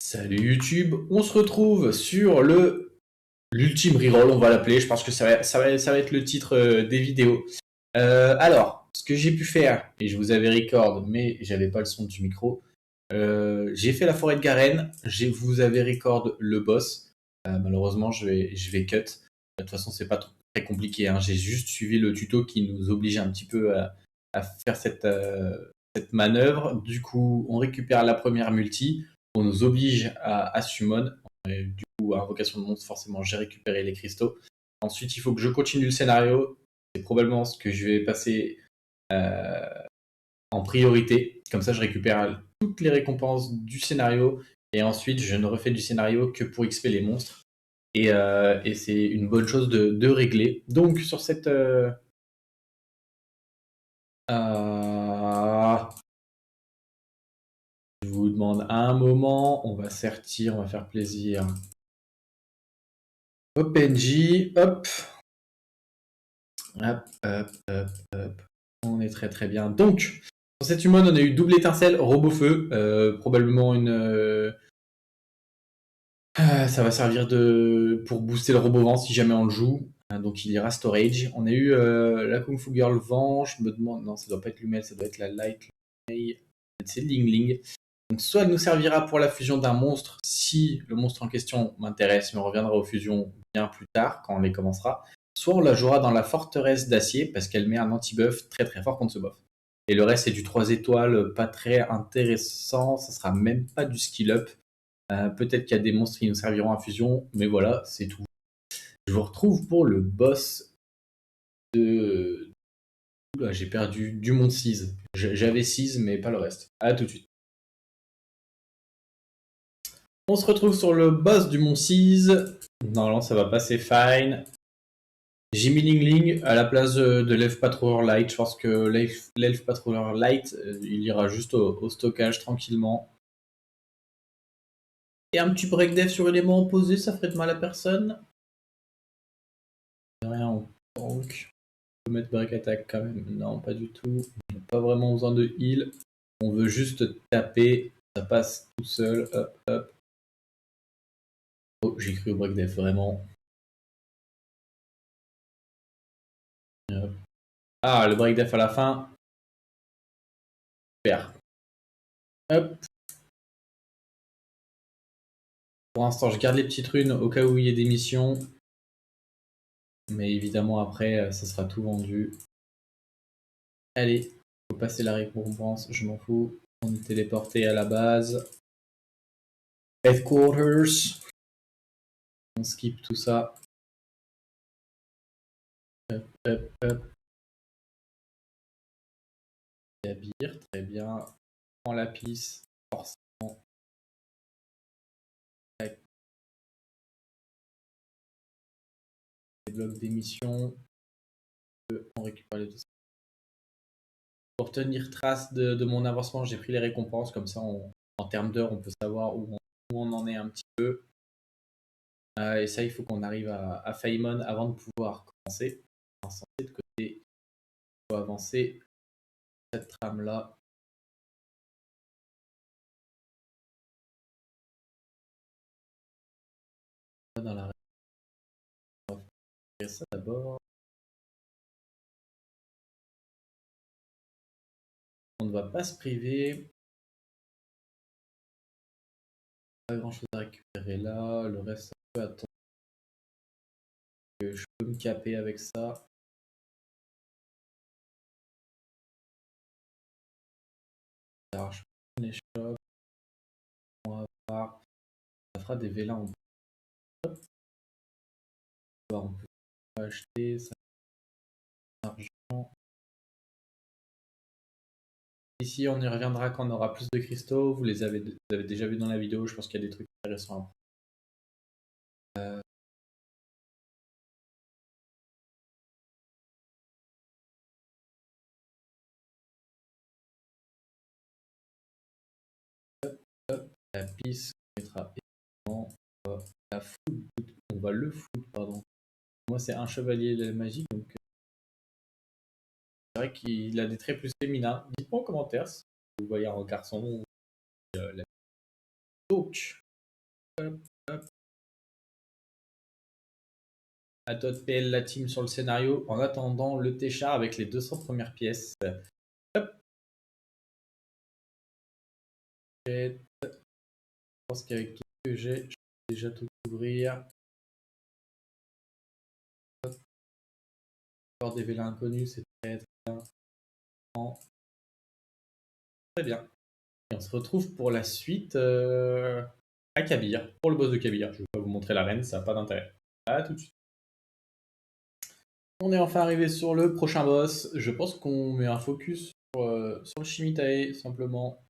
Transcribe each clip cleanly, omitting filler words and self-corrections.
Salut YouTube, on se retrouve sur l'ultime reroll, on va l'appeler. Je pense que ça va être le titre des vidéos. Alors, ce que j'ai pu faire, et je vous avais record, mais j'avais pas le son du micro. J'ai fait la forêt de Garen, vous avez record le boss. Malheureusement, je vais cut. De toute façon, c'est pas très compliqué, hein. J'ai juste suivi le tuto qui nous oblige un petit peu à faire cette manœuvre. Du coup, on récupère la première multi. On nous oblige à summon. Et du coup, à invocation de monstre, forcément, j'ai récupéré les cristaux. Ensuite, il faut que je continue le scénario. C'est probablement ce que je vais passer euh, en priorité. Comme ça, je récupère toutes les récompenses du scénario. Et ensuite, je ne refais du scénario que pour XP les monstres. Et c'est une bonne chose de régler. Donc, sur cette... je vous demande un moment. On va sortir, on va faire plaisir. Hop, NJ, hop. Hop, hop, hop, hop. On est très très bien. Donc, sur cette humaine, on a eu double étincelle, robot feu. Probablement une... ça va servir pour booster le robot vent si jamais on le joue. Donc il ira storage. On a eu la Kung Fu Girl vent. Je me demande... Non, ça doit pas être Lumel, ça doit être la Light. C'est Ling Ling. Donc soit elle nous servira pour la fusion d'un monstre si le monstre en question m'intéresse, mais on reviendra aux fusions bien plus tard quand on les commencera. Soit on la jouera dans la forteresse d'acier parce qu'elle met un anti-buff très très fort contre ce buff. Et le reste c'est du 3 étoiles, pas très intéressant, ça sera même pas du skill up. Peut-être qu'il y a des monstres qui nous serviront à fusion, mais voilà, c'est tout. Je vous retrouve pour le boss de... Oula, j'ai perdu du mont 6. J'avais 6, mais pas le reste. À tout de suite. On se retrouve sur le boss du mont 6. Normalement, ça va passer fine. J'ai mis Ling Ling à la place de l'Elf Patroller Light. Je pense que l'Elf Patroller Light, il ira juste au stockage tranquillement. Et un petit break dev sur élément opposé, ça ferait de mal à personne. Rien en tank. On peut mettre break attack quand même. Non, pas du tout. On n'a pas vraiment besoin de heal. On veut juste taper. Ça passe tout seul. Hop, hop. Oh, j'ai cru au break dev, vraiment. Ah, le break def à la fin. Super. Hop. Pour l'instant, je garde les petites runes au cas où il y ait des missions. Mais évidemment, après, ça sera tout vendu. Allez, faut passer la récompense. Je m'en fous. On est téléporté à la base. Headquarters. On skip tout ça. Hop, hop, hop. Kabir, très bien. Prends la piste. Forcément. Débloque des missions. On récupère les deux. Pour tenir trace de mon avancement, j'ai pris les récompenses. Comme ça, en termes d'heures, on peut savoir où on en est un petit peu. Et ça, il faut qu'on arrive à Faemon avant de pouvoir commencer. De côté, il faut avancer cette trame-là. Dans la... On va faire ça d'abord. On ne va pas se priver. Pas grand chose à récupérer là. Le reste, ça peut attendre. Je peux me caper avec ça. Alors, je prends les shops. On va voir. Ça fera des vélins en on peut acheter ça. Argent. Ici, on y reviendra quand on aura plus de cristaux. Vous avez déjà vu dans la vidéo. Je pense qu'il y a des trucs intéressants. La piste, on mettra évidemment la food. On va le food, pardon. Moi, c'est un chevalier de la magie, donc c'est vrai qu'il a des traits plus féminins. Dites-moi en commentaire si vous voyez un garçon. Donc, hop, hop. À toi de PL la team sur le scénario. En attendant, le Téchard avec les 200 premières pièces. Hop. Je pense qu'avec tout ce que j'ai, je peux déjà tout ouvrir. Encore des vélins inconnus, c'est très bien. Très bien. Et on se retrouve pour la suite à Kabir, pour le boss de Kabir. Je ne vais pas vous montrer l'arène, ça n'a pas d'intérêt. À tout de suite. On est enfin arrivé sur le prochain boss. Je pense qu'on met un focus sur le Shimitae, simplement.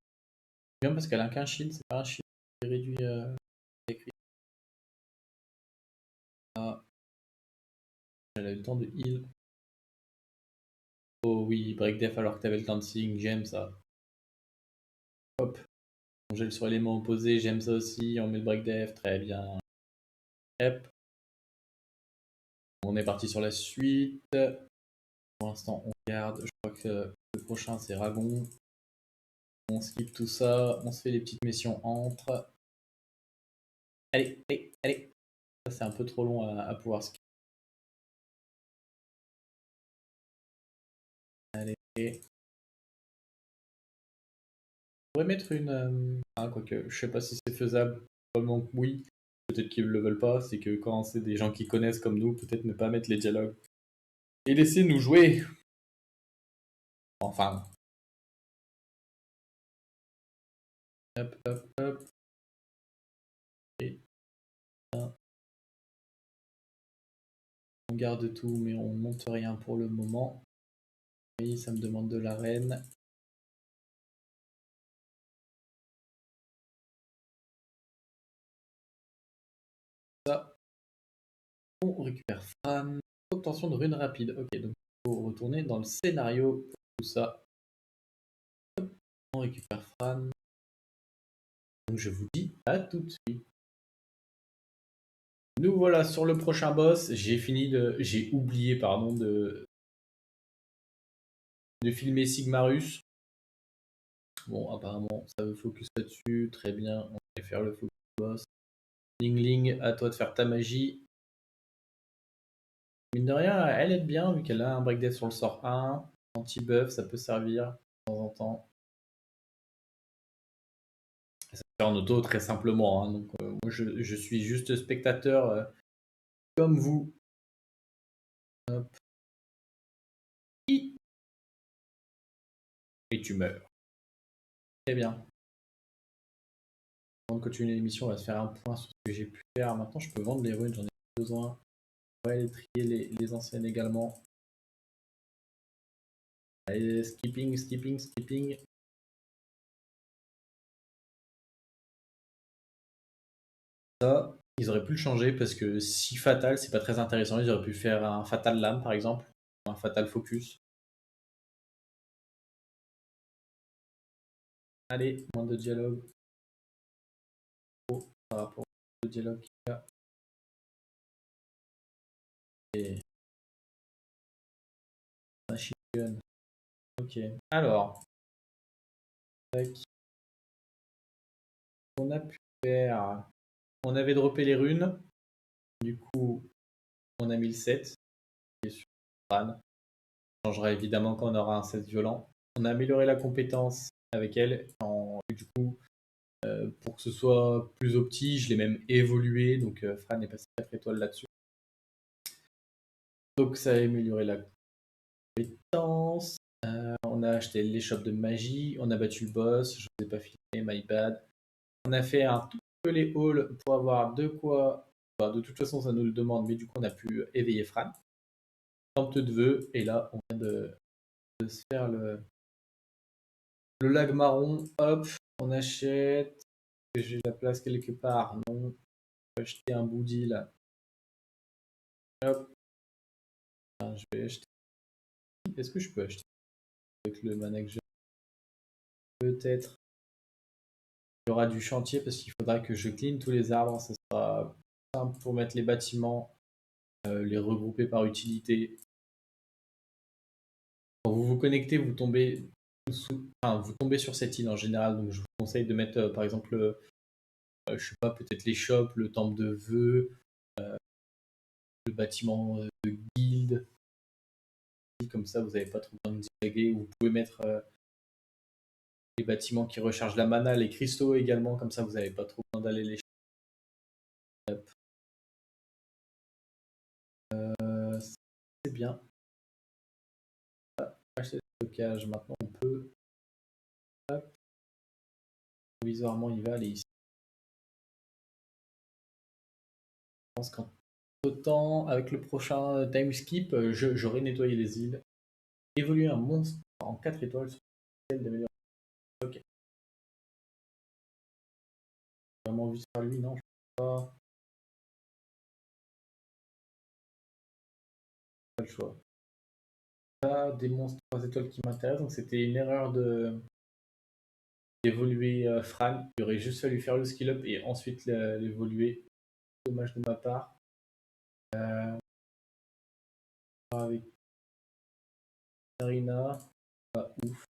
Bien parce qu'elle a qu'un shield, c'est pas un shield qui réduit les. Ah, elle a eu le temps de heal. Oh oui, break def alors que t'avais le temps de sing, j'aime ça. Hop, on gèle sur l'élément opposé, j'aime ça aussi. On met le break def, très bien. Hop. On est parti sur la suite. Pour l'instant, on garde. Je crois que le prochain, c'est Ragon. On skip tout ça. On se fait les petites missions entre. Allez, allez, allez. Ça, c'est un peu trop long à pouvoir skip. Allez. On pourrait mettre une. Ah, quoique, je sais pas si c'est faisable. Probablement que oui. Peut-être qu'ils ne le veulent pas. C'est que quand c'est des gens qui connaissent comme nous, peut-être ne pas mettre les dialogues. Et laisser nous jouer. Enfin. Hop, hop, hop. Et on garde tout, mais on monte rien pour le moment. Oui, ça me demande de l'arène. Ça. On récupère Fran. Obtention de rune rapide. Ok, donc il faut retourner dans le scénario pour tout ça. On récupère Fran. Donc je vous dis à tout de suite. Nous voilà sur le prochain boss. J'ai oublié pardon de filmer Sigmarus. Bon, apparemment ça veut focus là-dessus. Très bien, on va faire le focus boss. Ling Ling, à toi de faire ta magie. Mine de rien, elle aide bien vu qu'elle a un break death sur le sort 1. Anti-buff, ça peut servir de temps en temps. Ça se fait en auto très simplement. Hein, donc, moi, je suis juste spectateur comme vous. Hop. Et tu meurs. Très bien. Avant de continuer l'émission, on va se faire un point sur ce que j'ai pu faire. Maintenant, je peux vendre les runes, j'en ai besoin. On va aller trier les anciennes également. Allez, skipping, skipping, skipping. Ça, ils auraient pu le changer parce que si fatal, c'est pas très intéressant. Ils auraient pu faire un fatal lame par exemple, un fatal focus. Allez, moins de dialogue. Oh, par rapport au dialogue qu'il y a. Et machine gun. Ok. Alors, on a pu faire. On avait droppé les runes. Du coup, on a mis le 7. Qui est sur Fran. On changera évidemment quand on aura un 7 violent. On a amélioré la compétence avec elle. Du coup, pour que ce soit plus opti, je l'ai même évolué. Donc, Fran est passé 4 étoiles là-dessus. Donc, ça a amélioré la compétence. On a acheté l'échoppe de magie. On a battu le boss. Je ne vous ai pas filmé, my bad. On a fait un tout peu les halls pour avoir de quoi. Enfin, de toute façon, ça nous le demande, mais du coup, on a pu éveiller Fran. Tente de vœux. Et là, on vient de se faire le lag marron. Hop, on achète. J'ai la place quelque part. Non. On peut acheter un bouddhi là. Hop. Je vais acheter. Est-ce que je peux acheter avec le mana que j'ai? Peut-être. Il y aura du chantier parce qu'il faudra que je clean tous les arbres. Ça sera simple pour mettre les bâtiments, les regrouper par utilité. Quand vous vous connectez, vous tombez vous tombez sur cette île en général. Donc je vous conseille de mettre par exemple je sais pas, peut-être les shops, le temple de vœux, le bâtiment de guilde. Comme ça, vous n'avez pas trop besoin de divaguer. Vous pouvez mettre les bâtiments qui rechargent la mana, les cristaux également, comme ça, vous n'avez pas trop besoin d'aller les chercher. C'est bien. Acheter le stockage, maintenant on peut. Hop. Provisoirement, il va aller ici. Je pense qu'en temps, avec le prochain time skip, j'aurai nettoyé les îles. Évoluer un monstre en 4 étoiles sur celle d'amélioration. Ok. Vraiment envie de faire lui, non, je sais pas. Pas le choix. Pas des monstres 3 étoiles qui m'intéressent, donc c'était une erreur d'évoluer Fran. Il aurait juste fallu faire le skill up et ensuite l'évoluer. Dommage de ma part. Avec Sarina, pas ouf.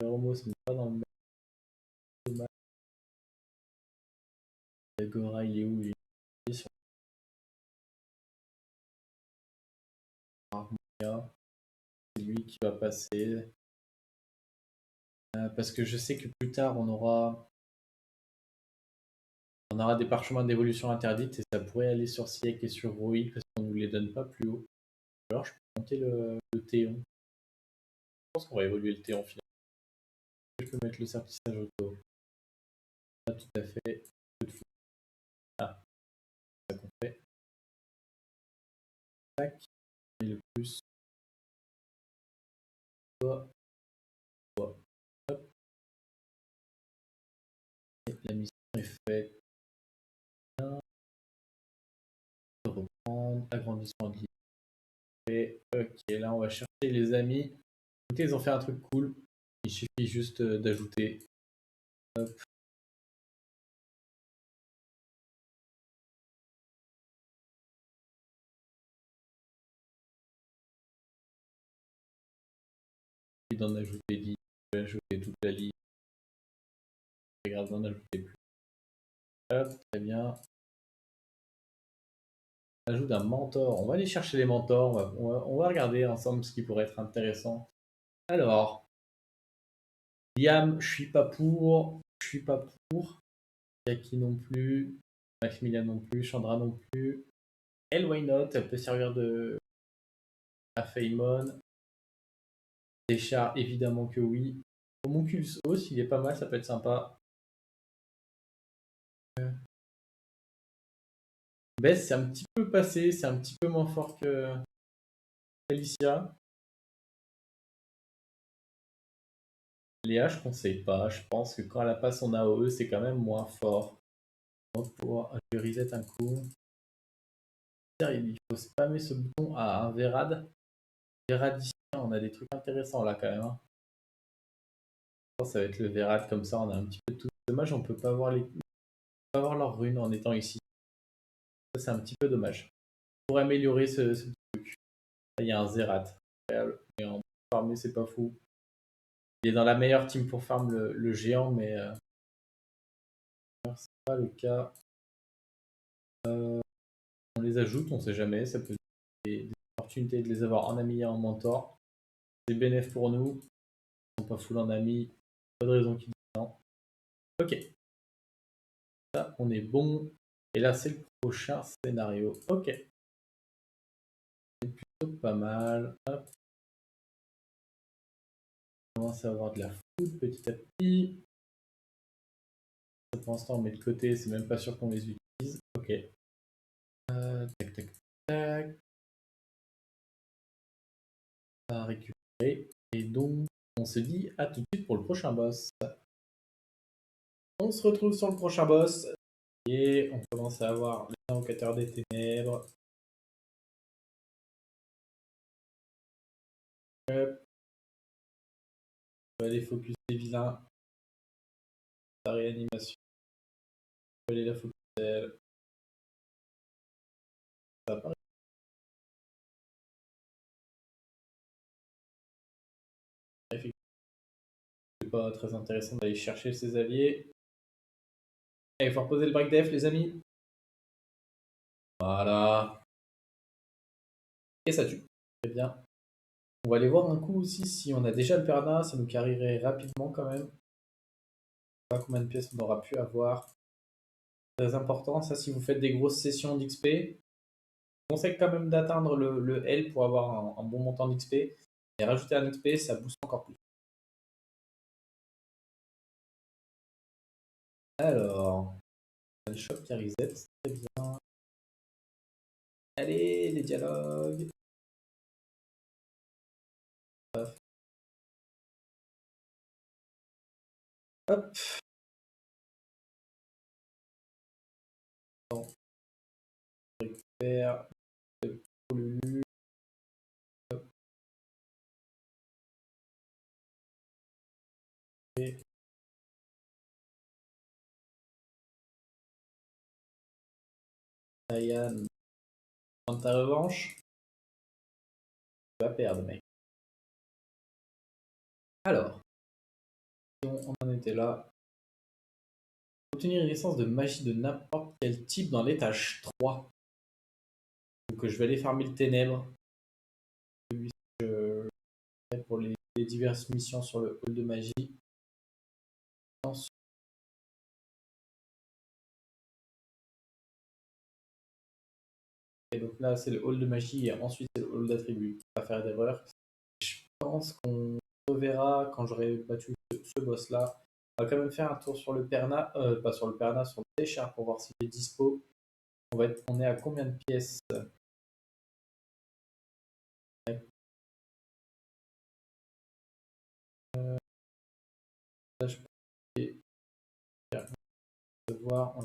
Romo, ce n'est pas dans le même dommage. Gora, il est où? Il est sur Harmonia. C'est lui qui va passer. Parce que je sais que plus tard, on aura des parchemins d'évolution interdites et ça pourrait aller sur Siek et sur Roïd parce qu'on ne nous les donne pas plus haut. Alors, je peux monter le Théon. Je pense qu'on va évoluer le Théon finalement. Je peux mettre le sertissage auto. Pas tout à fait. Ah, c'est ça qu'on fait. Tac. Et le plus. Toi. Toi. Hop. Et la mission est faite. Bien. Reprendre. Agrandissement de l'île. Ok, là on va chercher les amis. Écoutez, ils ont fait un truc cool. Il suffit juste d'ajouter. Hop. Et d'en ajouter 10. Je vais ajouter toute la liste. C'est grave d'en ajouter plus. Hop, très bien. Ajout d'un mentor. On va aller chercher les mentors. On va regarder ensemble ce qui pourrait être intéressant. Alors, Liam, je suis pas pour. Je suis pas pour. Yaki non plus. Maximilian non plus. Chandra non plus. Elle, why not? Elle peut servir de. À Feymon. Deschar, évidemment que oui. Homunculus aussi, il est pas mal, ça peut être sympa. Bess, c'est un petit peu passé, c'est un petit peu moins fort que Alicia. Léa, je conseille pas. Je pense que quand elle a pas son AOE, c'est quand même moins fort. Pour je reset un coup. Il faut spammer ce bouton à un Vérad. Véradicien, on a des trucs intéressants là quand même. Hein. Je pense que ça va être le Vérad comme ça, on a un petit peu de tout. Dommage, on peut pas voir leur rune en étant ici. Ça, c'est un petit peu dommage. Pour améliorer ce truc, là, il y a un Zerat. Mais en farmer, c'est pas fou. Il est dans la meilleure team pour farm le géant, mais c'est pas le cas. On les ajoute, on sait jamais, ça peut être des opportunités de les avoir en ami et en mentor. C'est bénéf pour nous. Ils sont pas full en ami, pas de raison qu'ils disent non. Ok, ça on est bon. Et là c'est le prochain scénario. Ok, c'est plutôt pas mal. Hop. On commence à avoir de la food petit à petit. Pour l'instant on met de côté, c'est même pas sûr qu'on les utilise. Ok. Tac tac tac. On va récupérer. Et donc on se dit à tout de suite pour le prochain boss. On se retrouve sur le prochain boss. Et on commence à avoir l'invocateur des ténèbres. Hop. On va aller focus les vilains. La réanimation. On va aller la focus elle. Ça va pas C'est pas très intéressant d'aller chercher ses alliés. Il faut reposer le break def, les amis. Voilà. Et ça tue. Très bien. On va aller voir un coup aussi si on a déjà le Perna. Ça nous carrerait rapidement quand même. Je sais pas combien de pièces on aura pu avoir. Très important. Ça, si vous faites des grosses sessions d'XP, je conseille quand même d'atteindre le L pour avoir un bon montant d'XP. Et rajouter un XP, ça booste encore plus. Alors, le shop qui reset, c'est très bien. Allez, les dialogues. Hop. On récupère le pollu. Et Ryan, prends ta revanche. Tu vas perdre, mec. Alors, on en était là. Obtenir une licence de magie de n'importe quel type dans l'étage 3. Donc je vais aller farmer le ténèbre. Pour les diverses missions sur le hall de magie. Ensuite, et donc là c'est le hall de magie et ensuite c'est le hall d'attributs. Pas faire d'erreur. Je pense qu'on reverra quand j'aurai battu ce boss là. On va quand même faire un tour sur le Perna, pas sur le Perna, sur le Téchar pour voir s'il est dispo. On est à combien de pièces? Là, je peux voir,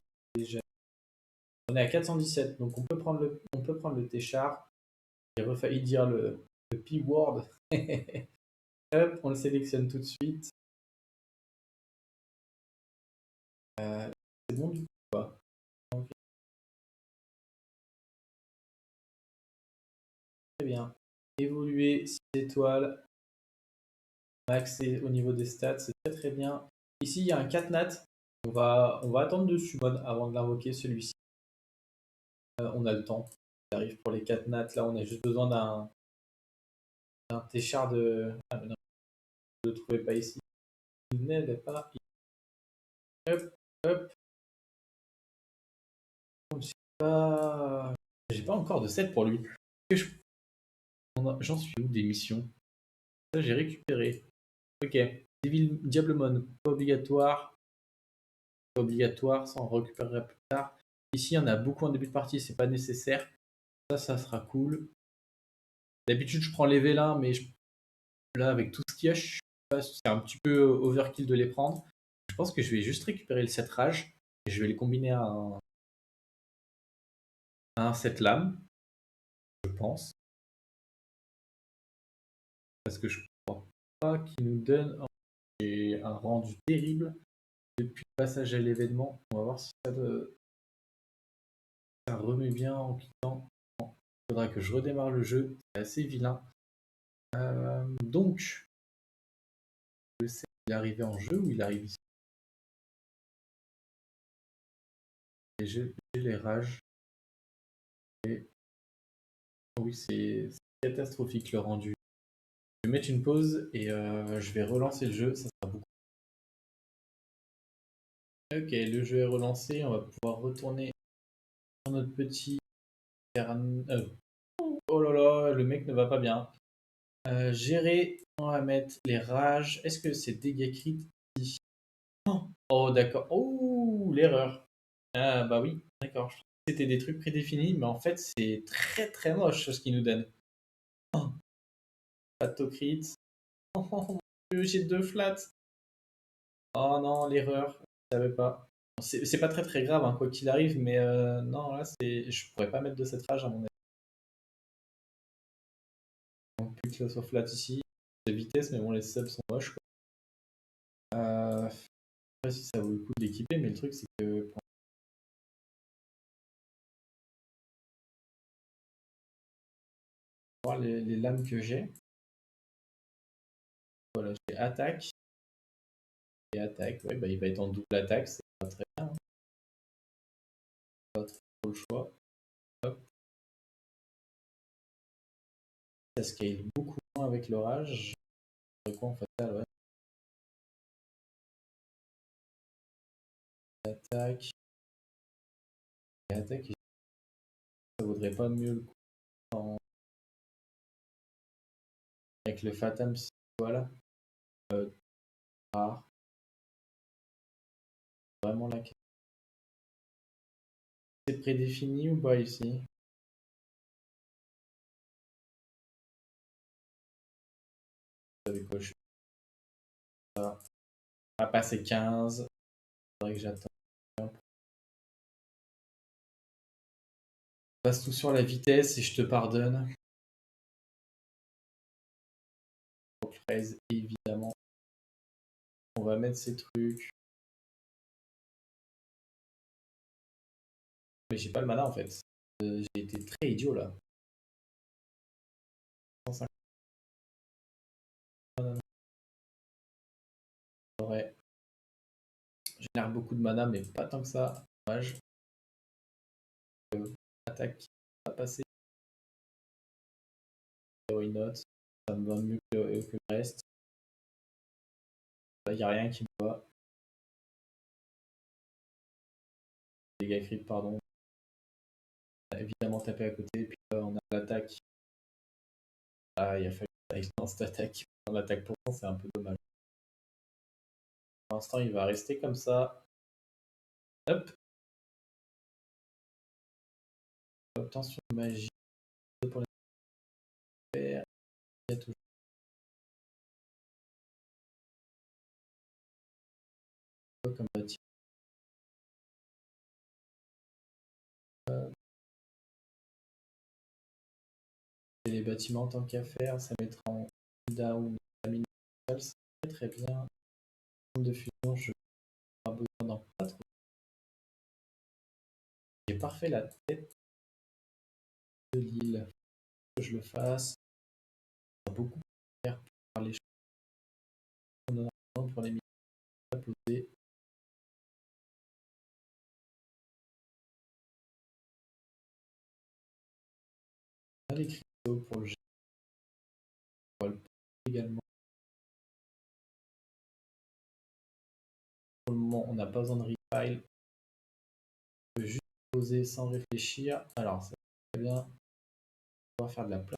on est à 417, donc on peut prendre le Téchar. Il aurait failli dire le P-word. Hop, on le sélectionne tout de suite. C'est bon du coup pas. Très bien. Évoluer 6 étoiles. Maxer au niveau des stats, c'est très très bien. Ici, il y a un catnat. On va attendre de summon avant de l'invoquer celui-ci. On a le temps. Il arrive pour les catnats. Là, on a juste besoin d'un téchard de. Ah, non, je ne le trouvais pas ici. Il n'avait pas. Hop, hop. Je sais pas. J'ai pas encore de set pour lui. J'en suis où des missions? Ça, j'ai récupéré. Ok. Diablemon, pas obligatoire. Pas obligatoire, ça on récupérera plus tard. Ici, il y en a beaucoup en début de partie, c'est pas nécessaire. Ça sera cool. D'habitude, je prends les vélins, mais là, avec tout ce qu'il y a, c'est un petit peu overkill de les prendre. Je pense que je vais juste récupérer le set rage et je vais les combiner à un set lame, je pense. Parce que je crois pas qu'il nous donne un rendu terrible depuis le passage à l'événement. On va voir si ça remet bien en cliquant. Il faudra que je redémarre le jeu, c'est assez vilain. Donc, le set, il est arrivé en jeu ou il arrive ici? Et j'ai les rages. Et... oui, c'est catastrophique le rendu. Je vais mettre une pause et je vais relancer le jeu, ça sera beaucoup. Ok, le jeu est relancé, on va pouvoir retourner sur notre petit... oh là là, le mec ne va pas bien. Gérer, on va mettre les rages. Est-ce que c'est dégâts crit ici? Oh d'accord. Oh, l'erreur. Ah bah oui, d'accord. Je pensais que c'était des trucs prédéfinis, mais en fait c'est très très moche ce qu'il nous donne. Oh, pas de crit. Oh, mon Dieu, j'ai 2 flats. Oh non, l'erreur. Je savais pas. C'est pas très très grave, hein, quoi qu'il arrive, mais non, là je pourrais pas mettre de cette rage à mon avis. Donc, plus que sur flat ici. De vitesse, mais bon, les subs sont moches, quoi. Je sais pas si ça vaut le coup de l'équiper, mais le truc c'est que pour voir les, lames que j'ai, voilà, j'ai attaque. Et attaque, ouais, bah, il va être en double attaque, c'est pas très bien. Hein. Pas trop le choix. Hop. Ça scale beaucoup moins avec l'orage. Quoi en fatal, ouais. Attaque. Et attaque, ça vaudrait pas mieux le coup avec le Fatam, voilà. Rare. Vraiment la question. C'est prédéfini ou pas ici? Vous savez quoi, je suis ça. On va passer 15. Faudrait que j'attende. On passe tout sur la vitesse et je te pardonne. Fraise, évidemment. On va mettre ces trucs. Mais j'ai pas le mana en fait. J'ai été très idiot là. 150. Ouais. Je génère beaucoup de mana, mais pas tant que ça. Dommage. Attaque pas passer. Why not? Ça me va mieux que le reste. Il n'y a rien qui me va. Dégâts crit, pardon. Évidemment taper à côté. Puis là, on a l'attaque. Ah, il a fallu dans cette attaque. En attaque pour c'est un peu dommage. Pour l'instant, il va rester comme ça. Hop. Obtention de magie. Pour les faire. Il y a toujours comme bâtiment. Et les bâtiments, tant qu'à faire, ça mettra en down la mine. C'est très bien. De fusion, je pas besoin d'en pas trop. J'ai parfait la tête de l'île. Que je le fasse. Ça va beaucoup faire pour faire les choses. Pour les mines à poser. On a les cristaux pour le jet. On va le poser également. Pour le moment, on n'a pas besoin de refile. On peut juste poser sans réfléchir. Alors, ça va très bien. On va faire de la place.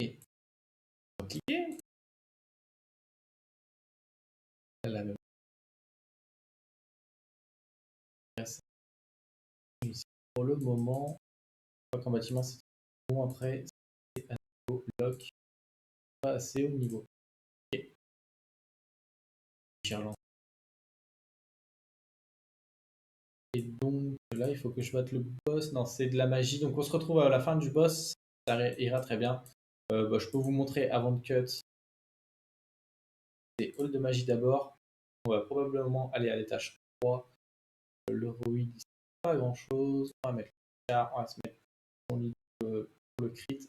Et on va cliquer. La même. Pour le moment, en bâtiment, c'est bon. Après, c'est à nouveau lock. Pas assez haut niveau. Okay. Et donc là, il faut que je batte le boss. Non, c'est de la magie. Donc on se retrouve à la fin du boss. Ça ira très bien. Bah, je peux vous montrer avant de cut. C'est Hall de magie d'abord. On va probablement aller à l'étage 3. Le Ruid, pas grand chose. On va mettre le char. On va se mettre pour le crit. Il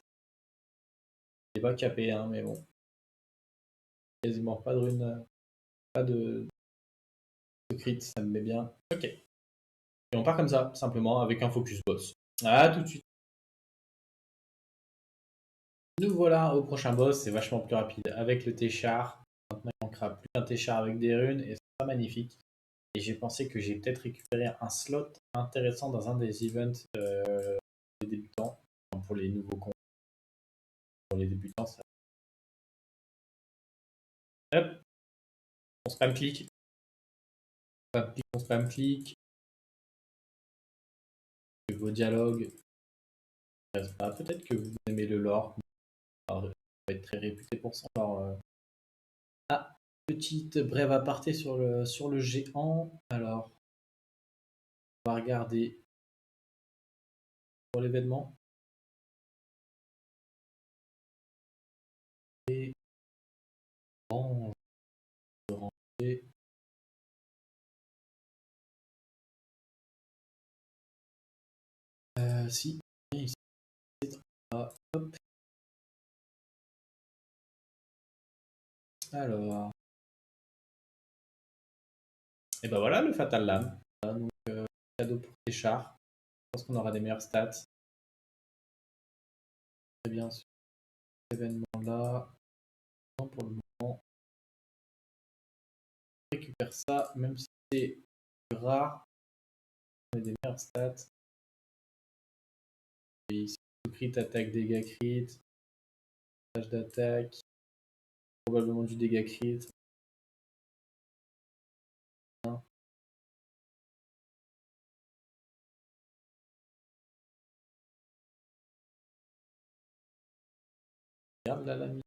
n'est pas capé, hein, mais bon. Quasiment pas de rune. Pas de crit, ça me met bien. Ok. Et on part comme ça, simplement, avec un focus boss. À tout de suite. Nous voilà au prochain boss, c'est vachement plus rapide avec le T-char. Maintenant, il manquera plus qu'un T-char avec des runes et c'est pas magnifique. Et j'ai pensé que j'ai peut-être récupéré un slot intéressant dans un des events des débutants. Enfin, pour les nouveaux comptes. Pour les débutants, ça. Hop, on spam clic. On spam clic. Vos dialogues. Peut-être que vous aimez le lore. Alors, ça va être très réputé pour son lore. Ah, petite brève aparté sur le géant. Alors, on va regarder pour l'événement. Et range, de ranger. Si, ici, hop. Alors, et ben voilà le Fatal Lame. Voilà, donc, cadeau pour tes chars. Je pense qu'on aura des meilleures stats. Très bien sur cet événement-là. Pour le moment, on récupère ça, même si c'est rare. On a des meilleures stats. Et ici, crit, attaque, dégâts crit, tâche d'attaque, probablement du dégât crit. Regarde là la mise.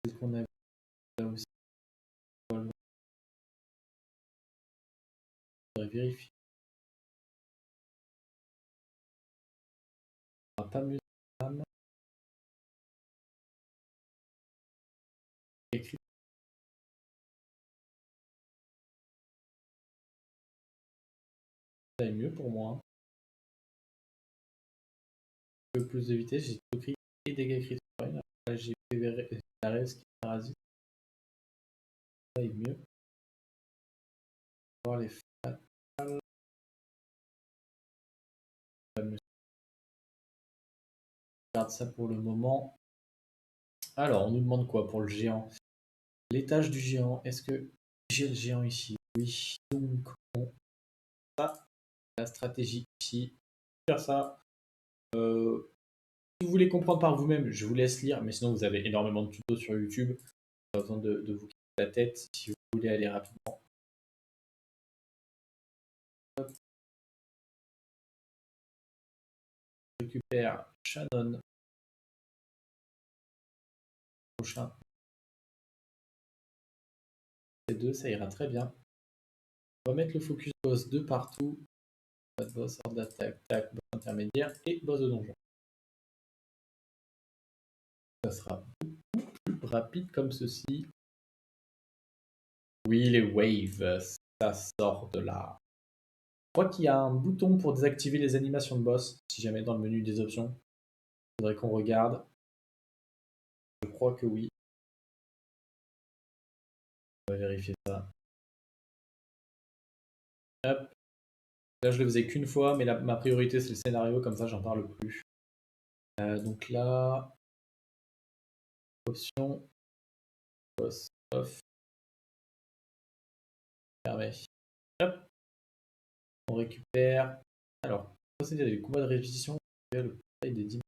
C'est ce qu'on a là aussi. On va vérifier. On va pas mieux. Écrit. Ça est mieux pour moi. Un peu plus de vitesse, j'ai tout crit et dégâts crit. Là, j'ai la res qui parasite. Ça est mieux. On va voir les fatales. On garde ça pour le moment. Alors, on nous demande quoi pour le géant? L'étage du géant. Est-ce que j'ai le géant ici? Oui. Donc, on a la stratégie ici. Faire ça. Si vous voulez comprendre par vous-même, je vous laisse lire, mais sinon vous avez énormément de tutos sur YouTube. Pas besoin de vous quitter la tête si vous voulez aller rapidement. Hop. Je récupère Shannon. Prochain. C2, ça ira très bien. On va mettre le focus boss de partout. Pas de boss, hors d'attaque, tac, boss intermédiaire et boss de donjon. Ça sera beaucoup plus rapide comme ceci. Oui, les waves, ça sort de là. Je crois qu'il y a un bouton pour désactiver les animations de boss, si jamais dans le menu des options. Il faudrait qu'on regarde. Je crois que oui. On va vérifier ça. Hop. Là, je le faisais qu'une fois, mais ma priorité, c'est le scénario, comme ça, j'en parle plus. Donc là, option, boss, off, fermé. Hop, on récupère. Alors, procéder à des combats de répétition, le portail des 10.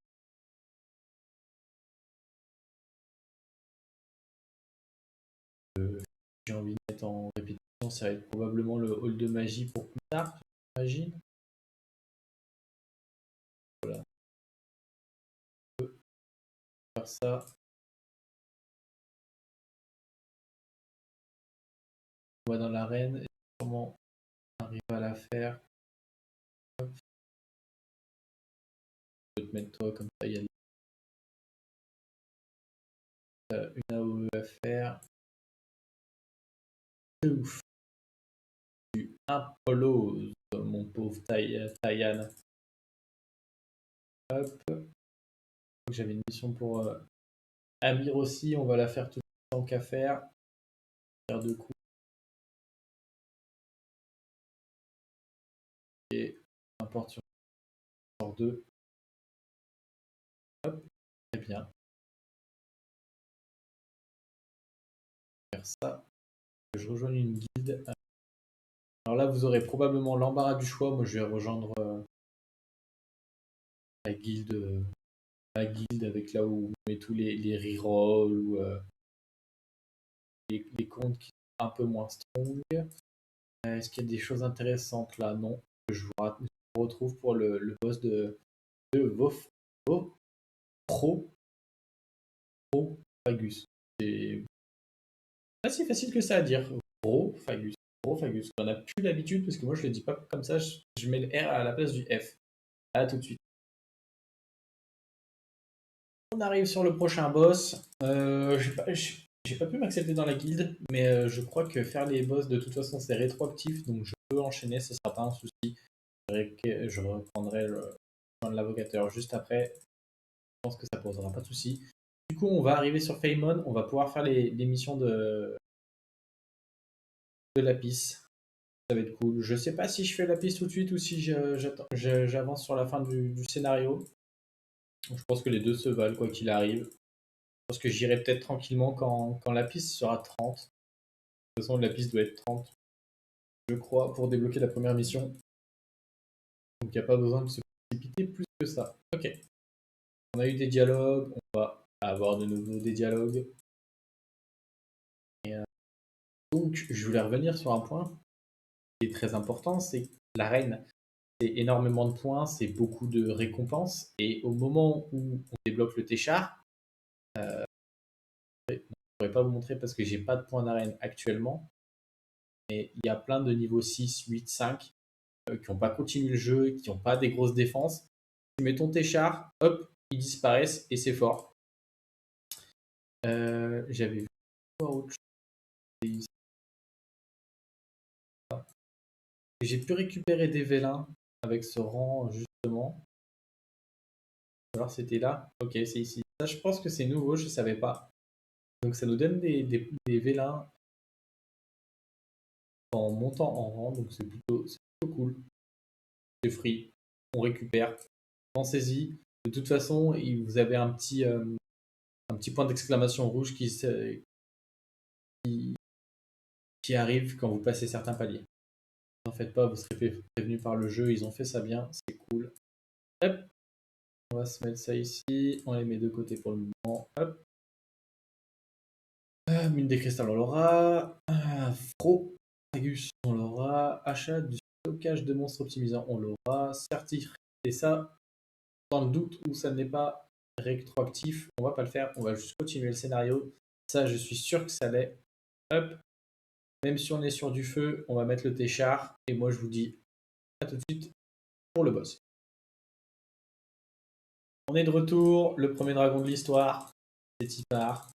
J'ai envie de mettre en répétition, ça va être probablement le hall de magie pour plus tard, j'imagine. Voilà. On peut faire ça. On va dans l'arène et comment on arrive à la faire. Hop. Je vais te mettre toi comme ça, il y a une AOE à faire. C'est ouf. Tu imploses, mon pauvre Tayane. Hop. J'avais une mission pour Amir aussi, on va la faire tout tant qu'à faire. Faire deux coups. Et n'importe sur sort 2. Hop, très bien. Faire ça. Je rejoins une guilde. Alors là, vous aurez probablement l'embarras du choix. Moi, je vais rejoindre la guilde avec là où on met tous les rerolls ou les comptes qui sont un peu moins strong. Est-ce qu'il y a des choses intéressantes là? Non. Je vous retrouve pour le boss de Voprophagus. C'est pas si facile que ça à dire. Voprophagus. Gros Fagus. On n'a plus l'habitude parce que moi je le dis pas comme ça, je mets le R à la place du F. À tout de suite. On arrive sur le prochain boss. J'ai pas pu m'accepter dans la guilde, mais je crois que faire les boss de toute façon c'est rétroactif, donc je peux enchaîner, ce sera pas un souci. Je reprendrai le point de l'avocateur juste après. Je pense que ça posera pas de souci. Du coup, on va arriver sur Feymon, on va pouvoir faire les missions de Lapis. Ça va être cool. Je sais pas si je fais Lapis tout de suite ou si j'avance sur la fin du scénario. Je pense que les deux se valent quoi qu'il arrive. Je pense que j'irai peut-être tranquillement quand la piste sera 30. De toute façon, la piste doit être 30, je crois, pour débloquer la première mission. Donc il n'y a pas besoin de se précipiter plus que ça. Ok. On a eu des dialogues, on va avoir de nouveau des dialogues. Et, donc, je voulais revenir sur un point qui est très important, c'est que l'arène, c'est énormément de points, c'est beaucoup de récompenses. Et au moment où on débloque le Téchar, je ne pourrais pas vous montrer parce que j'ai pas de points d'arène actuellement. Mais il y a plein de niveaux 6, 8, 5 qui n'ont pas continué le jeu, qui n'ont pas des grosses défenses. Tu mets ton Téchar, hop, ils disparaissent et c'est fort. J'avais vu autre chose. J'ai pu récupérer des vélins avec ce rang justement. Alors c'était là. Ok, c'est ici. Ça, je pense que c'est nouveau, je ne savais pas. Donc ça nous donne des vélins en montant en rang, donc c'est plutôt cool. C'est free, on récupère. Pensez-y. De toute façon, vous avez un petit point d'exclamation rouge qui arrive quand vous passez certains paliers. N'en faites pas, vous serez prévenu par le jeu, ils ont fait ça bien, c'est cool. Hop, on va se mettre ça ici, on les met de côté pour le moment. Hop. Mine des cristals, on l'aura. Fropagus, on l'aura. Achat du stockage de monstres optimisants, on l'aura. Certif, et ça, dans le doute où ça n'est pas rétroactif, on va pas le faire, on va juste continuer le scénario. Ça, je suis sûr que ça l'est. Hop, même si on est sur du feu, on va mettre le Téchar. Et moi, je vous dis à tout de suite pour le boss. On est de retour, le premier dragon de l'histoire, c'est Tipar.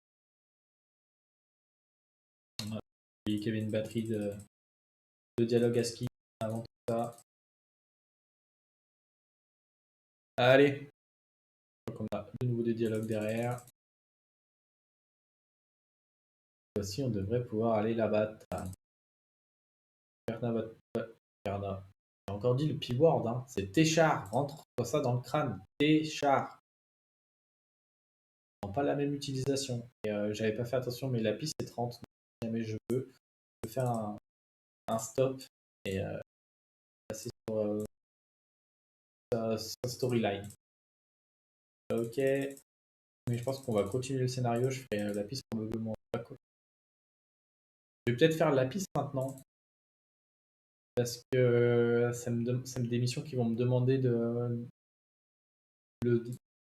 On a vu qu'il y avait une batterie de dialogue ASCII avant tout ça. Allez, on a de nouveau des dialogues derrière. Voici, on devrait pouvoir aller la battre. Perna. J'ai encore dit le P-word, hein. C'est Téchar. Rentre ça dans le crâne. Téchar. Pas la même utilisation. Et j'avais pas fait attention, mais la piste est 30. Donc, si jamais je peux faire un stop et passer sur sa storyline. Ok. Mais je pense qu'on va continuer le scénario. Je ferai la piste probablement pas cool. Je vais peut-être faire la piste maintenant. Parce que c'est des missions qui vont me demander de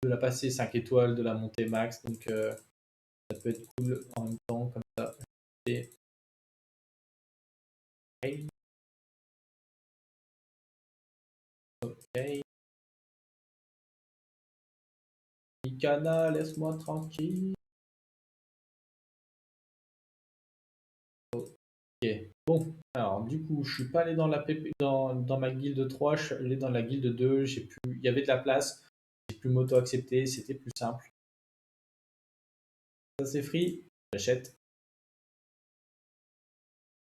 la passer 5 étoiles, de la monter max. Donc ça peut être cool en même temps comme ça. Et... Ok. Mikana, laisse-moi tranquille. Ok. Bon, alors du coup, je suis pas allé dans ma guilde 3, je suis allé dans la guilde 2. Il y avait de la place. J'ai pu m'auto-accepter, c'était plus simple. Ça c'est free, j'achète.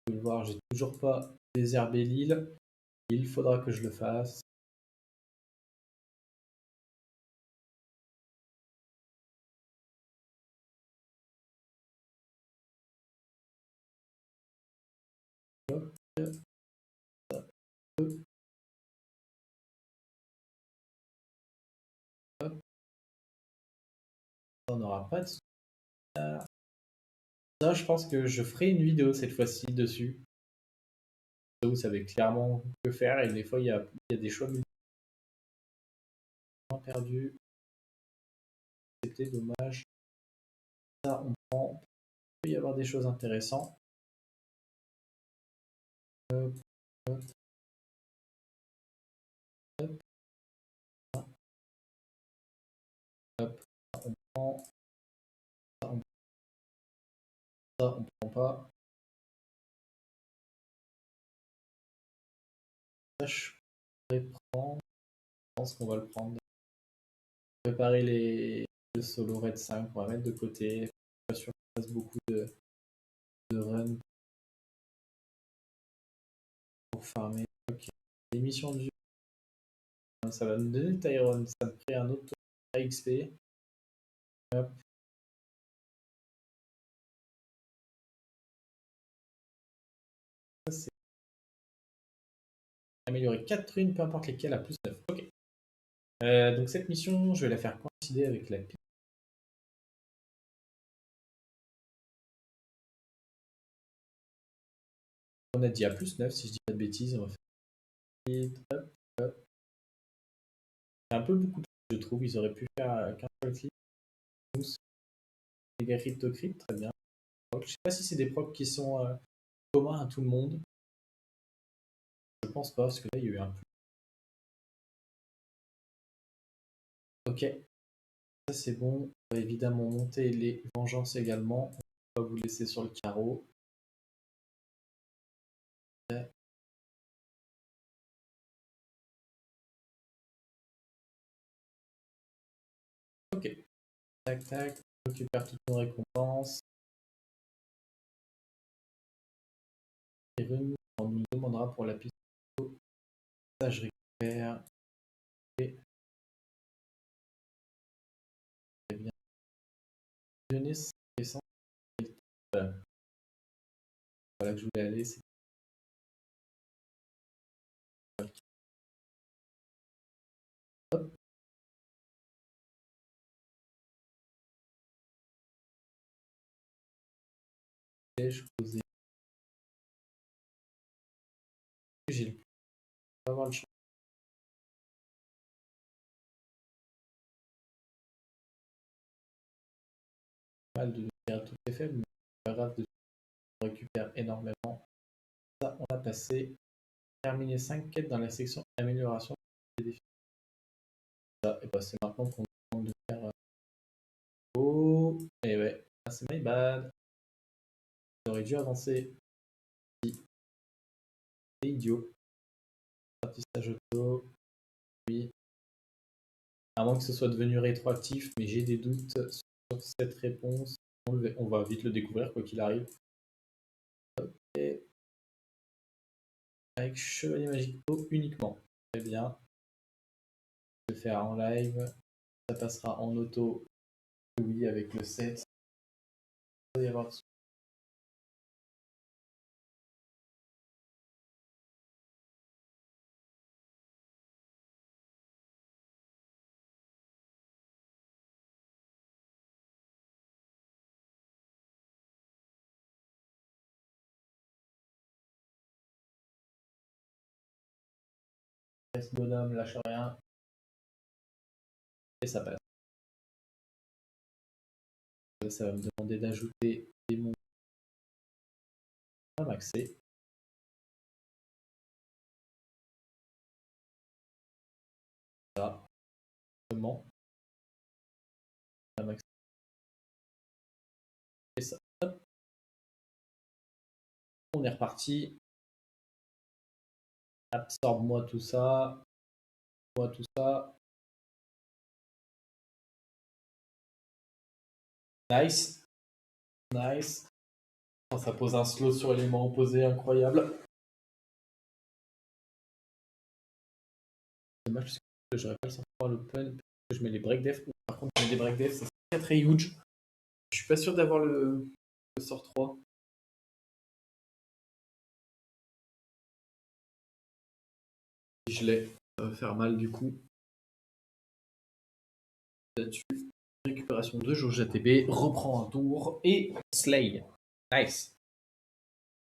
Vous pouvez le voir, j'ai toujours pas désherbé l'île. Il faudra que je le fasse. On n'aura pas de ça. Je pense que je ferai une vidéo cette fois-ci dessus. Vous savez clairement que faire et des fois il y a des choix perdus. C'était dommage. Ça, on prend. Il peut y avoir des choses intéressantes. Hop, hop, hop, hop. On prend. Ça, on prend pas. Ça, je pourrais prendre. Je pense qu'on va le prendre. Préparer le solo Red 5. On va mettre de côté. Je suis pas sûr qu'il fasse beaucoup de run pour farmer. Ok. Les missions de vue. Ça va me donner Tyrone. Ça me crée un autre XP. Hop. Ça, c'est améliorer 4 runes, peu importe lesquelles, à plus 9. Ok. Donc cette mission, je vais la faire coïncider avec la pile. On a dit à plus 9, si je dis pas de bêtises. On va faire hop, hop. C'est un peu beaucoup de choses, je trouve. Ils auraient pu faire qu'un seul clip. Les crypto-crypt, très bien. Je sais pas si c'est des procs qui sont communs à tout le monde. Je pense pas, parce que là, il y a eu un peu. Ok, ça c'est bon. On va évidemment monter les vengeances également. On va vous laisser sur le carreau. Ok, tac tac. On récupère toutes nos récompenses. Les runes, on nous demandera pour la piste. Ça, je récupère. Et très bien. Donner essence. Voilà. Voilà que je voulais aller. C'est hop. Je posais. J'ai le pas avoir le champ. Mal de faire toutes les faibles, mais c'est pas grave de récupérer énormément. Ça, on a passé. Terminer 5 quêtes dans la section amélioration des défis. Ça, et bah, c'est maintenant qu'on demande de faire. Oh, et ouais, ah, c'est my bad. J'aurais dû avancer. C'est idiot. Apprentissage auto. Oui. À moins que ce soit devenu rétroactif, mais j'ai des doutes sur cette réponse. On va vite le découvrir, quoi qu'il arrive. Et avec Chevalier Magique uniquement. Très bien. Je vais faire en live. Ça passera en auto. Oui, avec le 7. Il va y avoir ce bonhomme, lâche rien. Et ça passe. Ça va me demander d'ajouter des mots à maxer. Ça, comment à maxer. Et ça, hop. On est reparti. Absorbe-moi tout ça. Moi tout ça. Nice. Nice. Ça pose un slow sur l'élément opposé incroyable. Dommage parce que j'aurais pas le sortir à l'open. Je mets les break def. Par contre, je mets des break def, ça serait très huge. Je suis pas sûr d'avoir le sort 3. Si je l'ai, ça va faire mal du coup. Là-dessus. Récupération de jauge ATB. Reprend un tour. Et slay. Nice.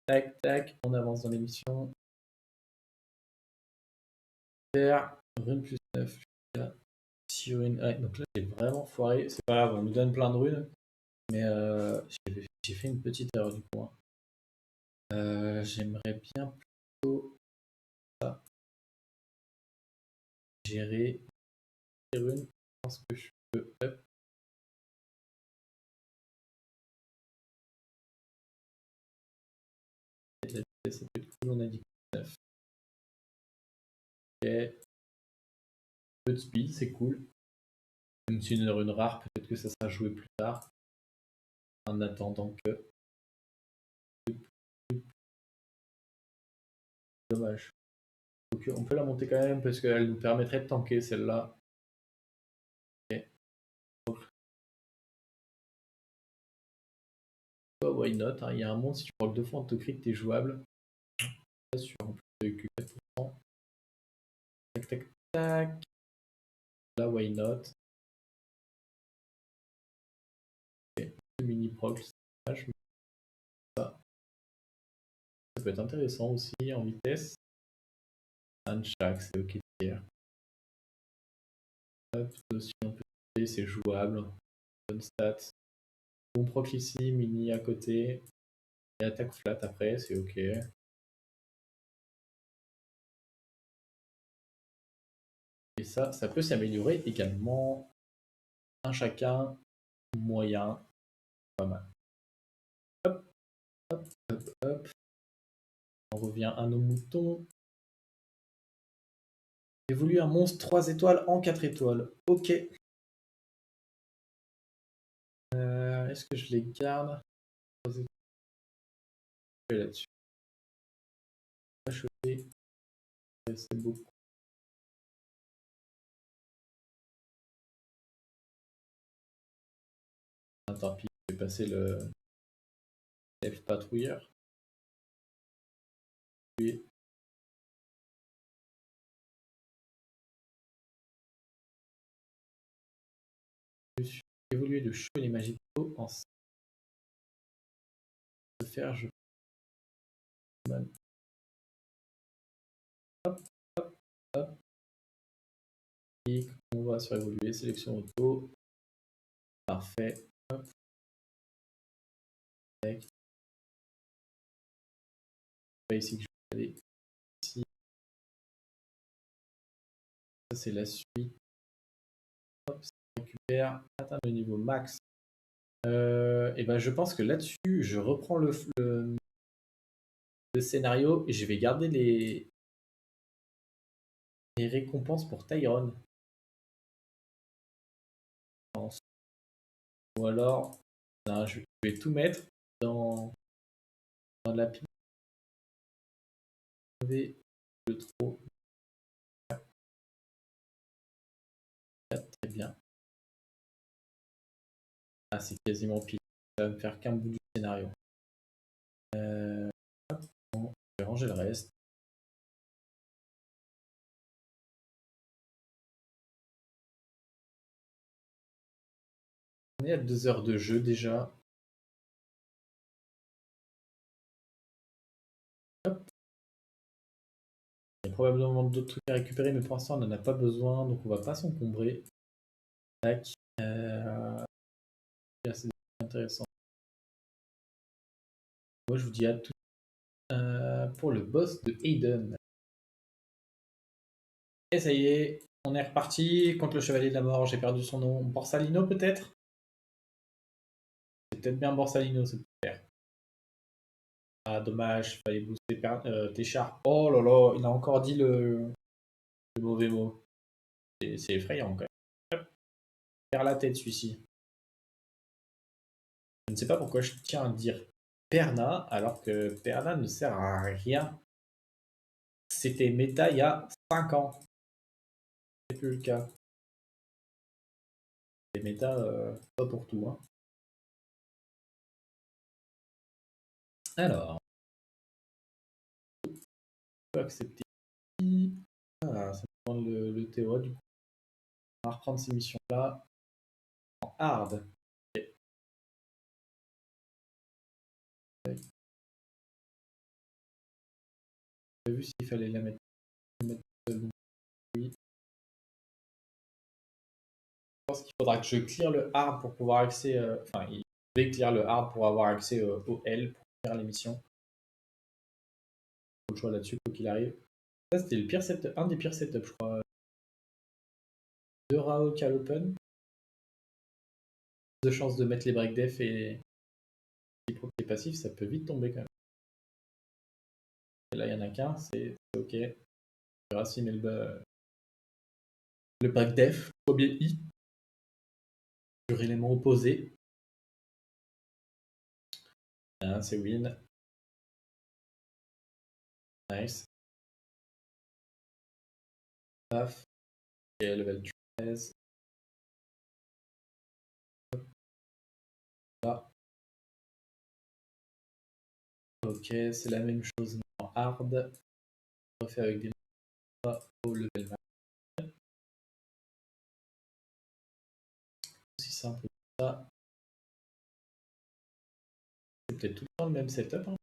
Tac, tac. On avance dans l'émission. Rune plus 9. 6 runes. Ouais, donc là, j'ai vraiment foiré. C'est pas grave, on nous donne plein de runes. Mais j'ai fait une petite erreur du coup. J'aimerais bien gérer une. Je pense que je peux. Hop. La vitesse, ça peut être cool. On a dit 9. Ok. Peu de speed, c'est cool. Même si une rune rare, peut-être que ça sera joué plus tard. En attendant que. Dommage. Donc, on peut la monter quand même parce qu'elle nous permettrait de tanker celle-là. Okay. Oh, why not, hein. Il y a un monde, si tu procs 2 fois en autocrit, t'es jouable. Pas sûr, en plus que 4%. Tac, tac, tac. Là, why not. Okay. Mini proc, ça peut être intéressant aussi en vitesse. Un chaque, c'est ok hier. Hop, aussi un peu, c'est jouable. Bonne stats. Bon proc ici, mini à côté. Et attaque flat après, c'est ok. Et ça peut s'améliorer également. Un chacun, moyen, pas mal. Hop, hop, hop, hop. On revient à nos moutons. Évolue un monstre 3 étoiles en 4 étoiles. Ok. Est-ce que je les garde là-dessus? Achever. C'est beaucoup. Tant pis, je vais passer le F patrouilleur. Oui. Évoluer de cheveux les magicaux en se faire je. Hop, hop, hop. Et on va sur évoluer, sélection auto. Parfait. Hop. Ici que je vais aller ici. Ça c'est la suite. Hop, ça récupère, atteint le niveau max. Et ben je pense que là-dessus, je reprends le scénario et je vais garder les récompenses pour Tyrone. Ou alors, non, je vais tout mettre dans la pile. Le trop. Très bien. Ah, c'est quasiment pile. Ça va me faire qu'un bout du scénario. Bon, je vais ranger le reste. On est à 2 heures de jeu déjà. Hop. Il y a probablement d'autres trucs à récupérer, mais pour l'instant on n'en a pas besoin, donc on va pas s'encombrer. Tac. C'est intéressant. Moi je vous dis à tout pour le boss de Hayden. Et ça y est, on est reparti contre le chevalier de la mort, j'ai perdu son nom. Borsalino peut-être? C'est peut-être bien Borsalino, c'est super. Ah dommage, fallait booster tes chars. Oh là là, il a encore dit le mauvais mot. C'est effrayant quand même. Perd la tête celui-ci. Je ne sais pas pourquoi je tiens à dire Perna alors que Perna ne sert à rien. C'était méta il y a 5 ans. C'est plus le cas. C'est méta pas pour tout. Hein. Alors, on peut accepter. Ah, ça me demande le TO. Du coup, on va reprendre ces missions-là en hard. Okay. J'ai vu s'il fallait la mettre. Oui. Je pense qu'il faudra que je clear le hard pour pouvoir accéder. Enfin, il devait clear le hard pour avoir accès au L pour faire les missions. Faut le choix là-dessus, quoi qu'il arrive. Ça, c'était le pire setup, un des pires setups, je crois. 2 Raok à l'open. De chances de mettre les break def et les passifs, ça peut vite tomber quand même. Et là, il n'y en a qu'un, c'est ok. On verra s'il met le break def, premier I, sur élément opposé. C'est win. Nice. Paf. Et level 13. Là. Ok, c'est la même chose en hard. On refait avec des au level max. Aussi simple que ça. C'est peut-être tout le temps le même setup. Hein.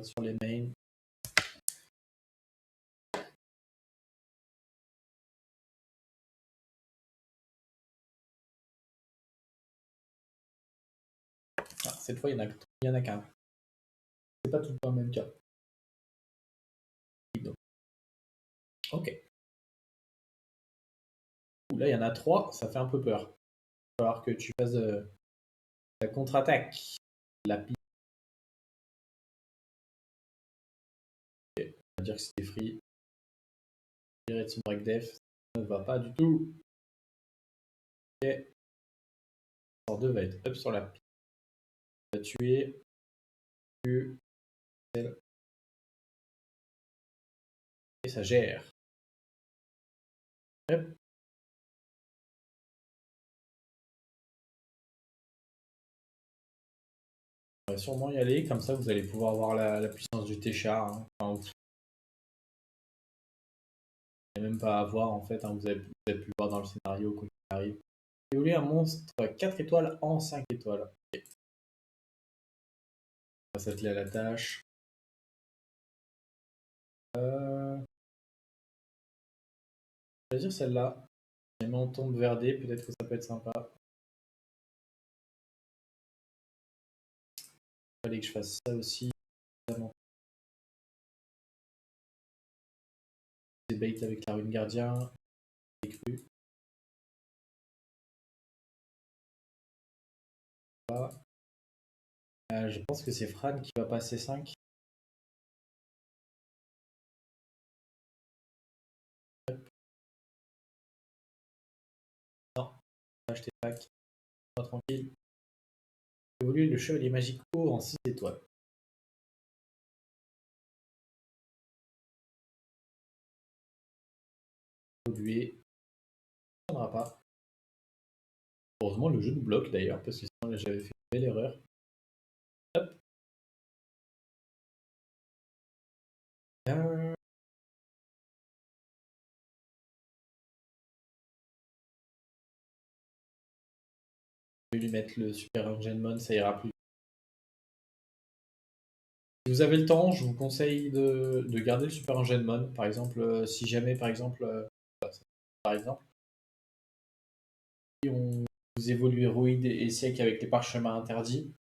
Sur les mains. Ah, cette fois, il y en a qu'un. C'est pas tout le temps le même cas. Ok. Là, il y en a 3, ça fait un peu peur. Il va falloir que tu fasses la contre-attaque. La piste. On va dire que c'était free. Virer de son break def. Ça ne va pas du tout. Ok. Sort 2 va être up sur la piste. On va tuer. Et ça gère. Hop. On va sûrement y aller, comme ça vous allez pouvoir voir la puissance du Téchar. Hein. Enfin, vous n'allez même pas à voir en fait, hein. Vous avez pu le voir dans le scénario quand il arrive. Évoluer un monstre 4 étoiles en 5 étoiles. Okay. On va s'atteler à la tâche. Je vais dire celle-là. Les mains tombent verdées, peut-être que ça peut être sympa. Il fallait que je fasse ça aussi. Des baits avec la rune gardien. Cru. Je pense que c'est Fran qui va passer 5. Non, acheter pack. Pas tranquille. Évoluer le chevalier magico en 6 étoiles. Évoluer. Ça ne pas. Heureusement, le jeu nous bloque d'ailleurs, parce que sinon j'avais fait une belle erreur. Hop. Je vais lui mettre le Super Engendmon, ça ira plus. Si vous avez le temps, je vous conseille de garder le Super Engendmon. Par exemple, si jamais, si vous évoluez Ruid et Siek avec les parchemins interdits,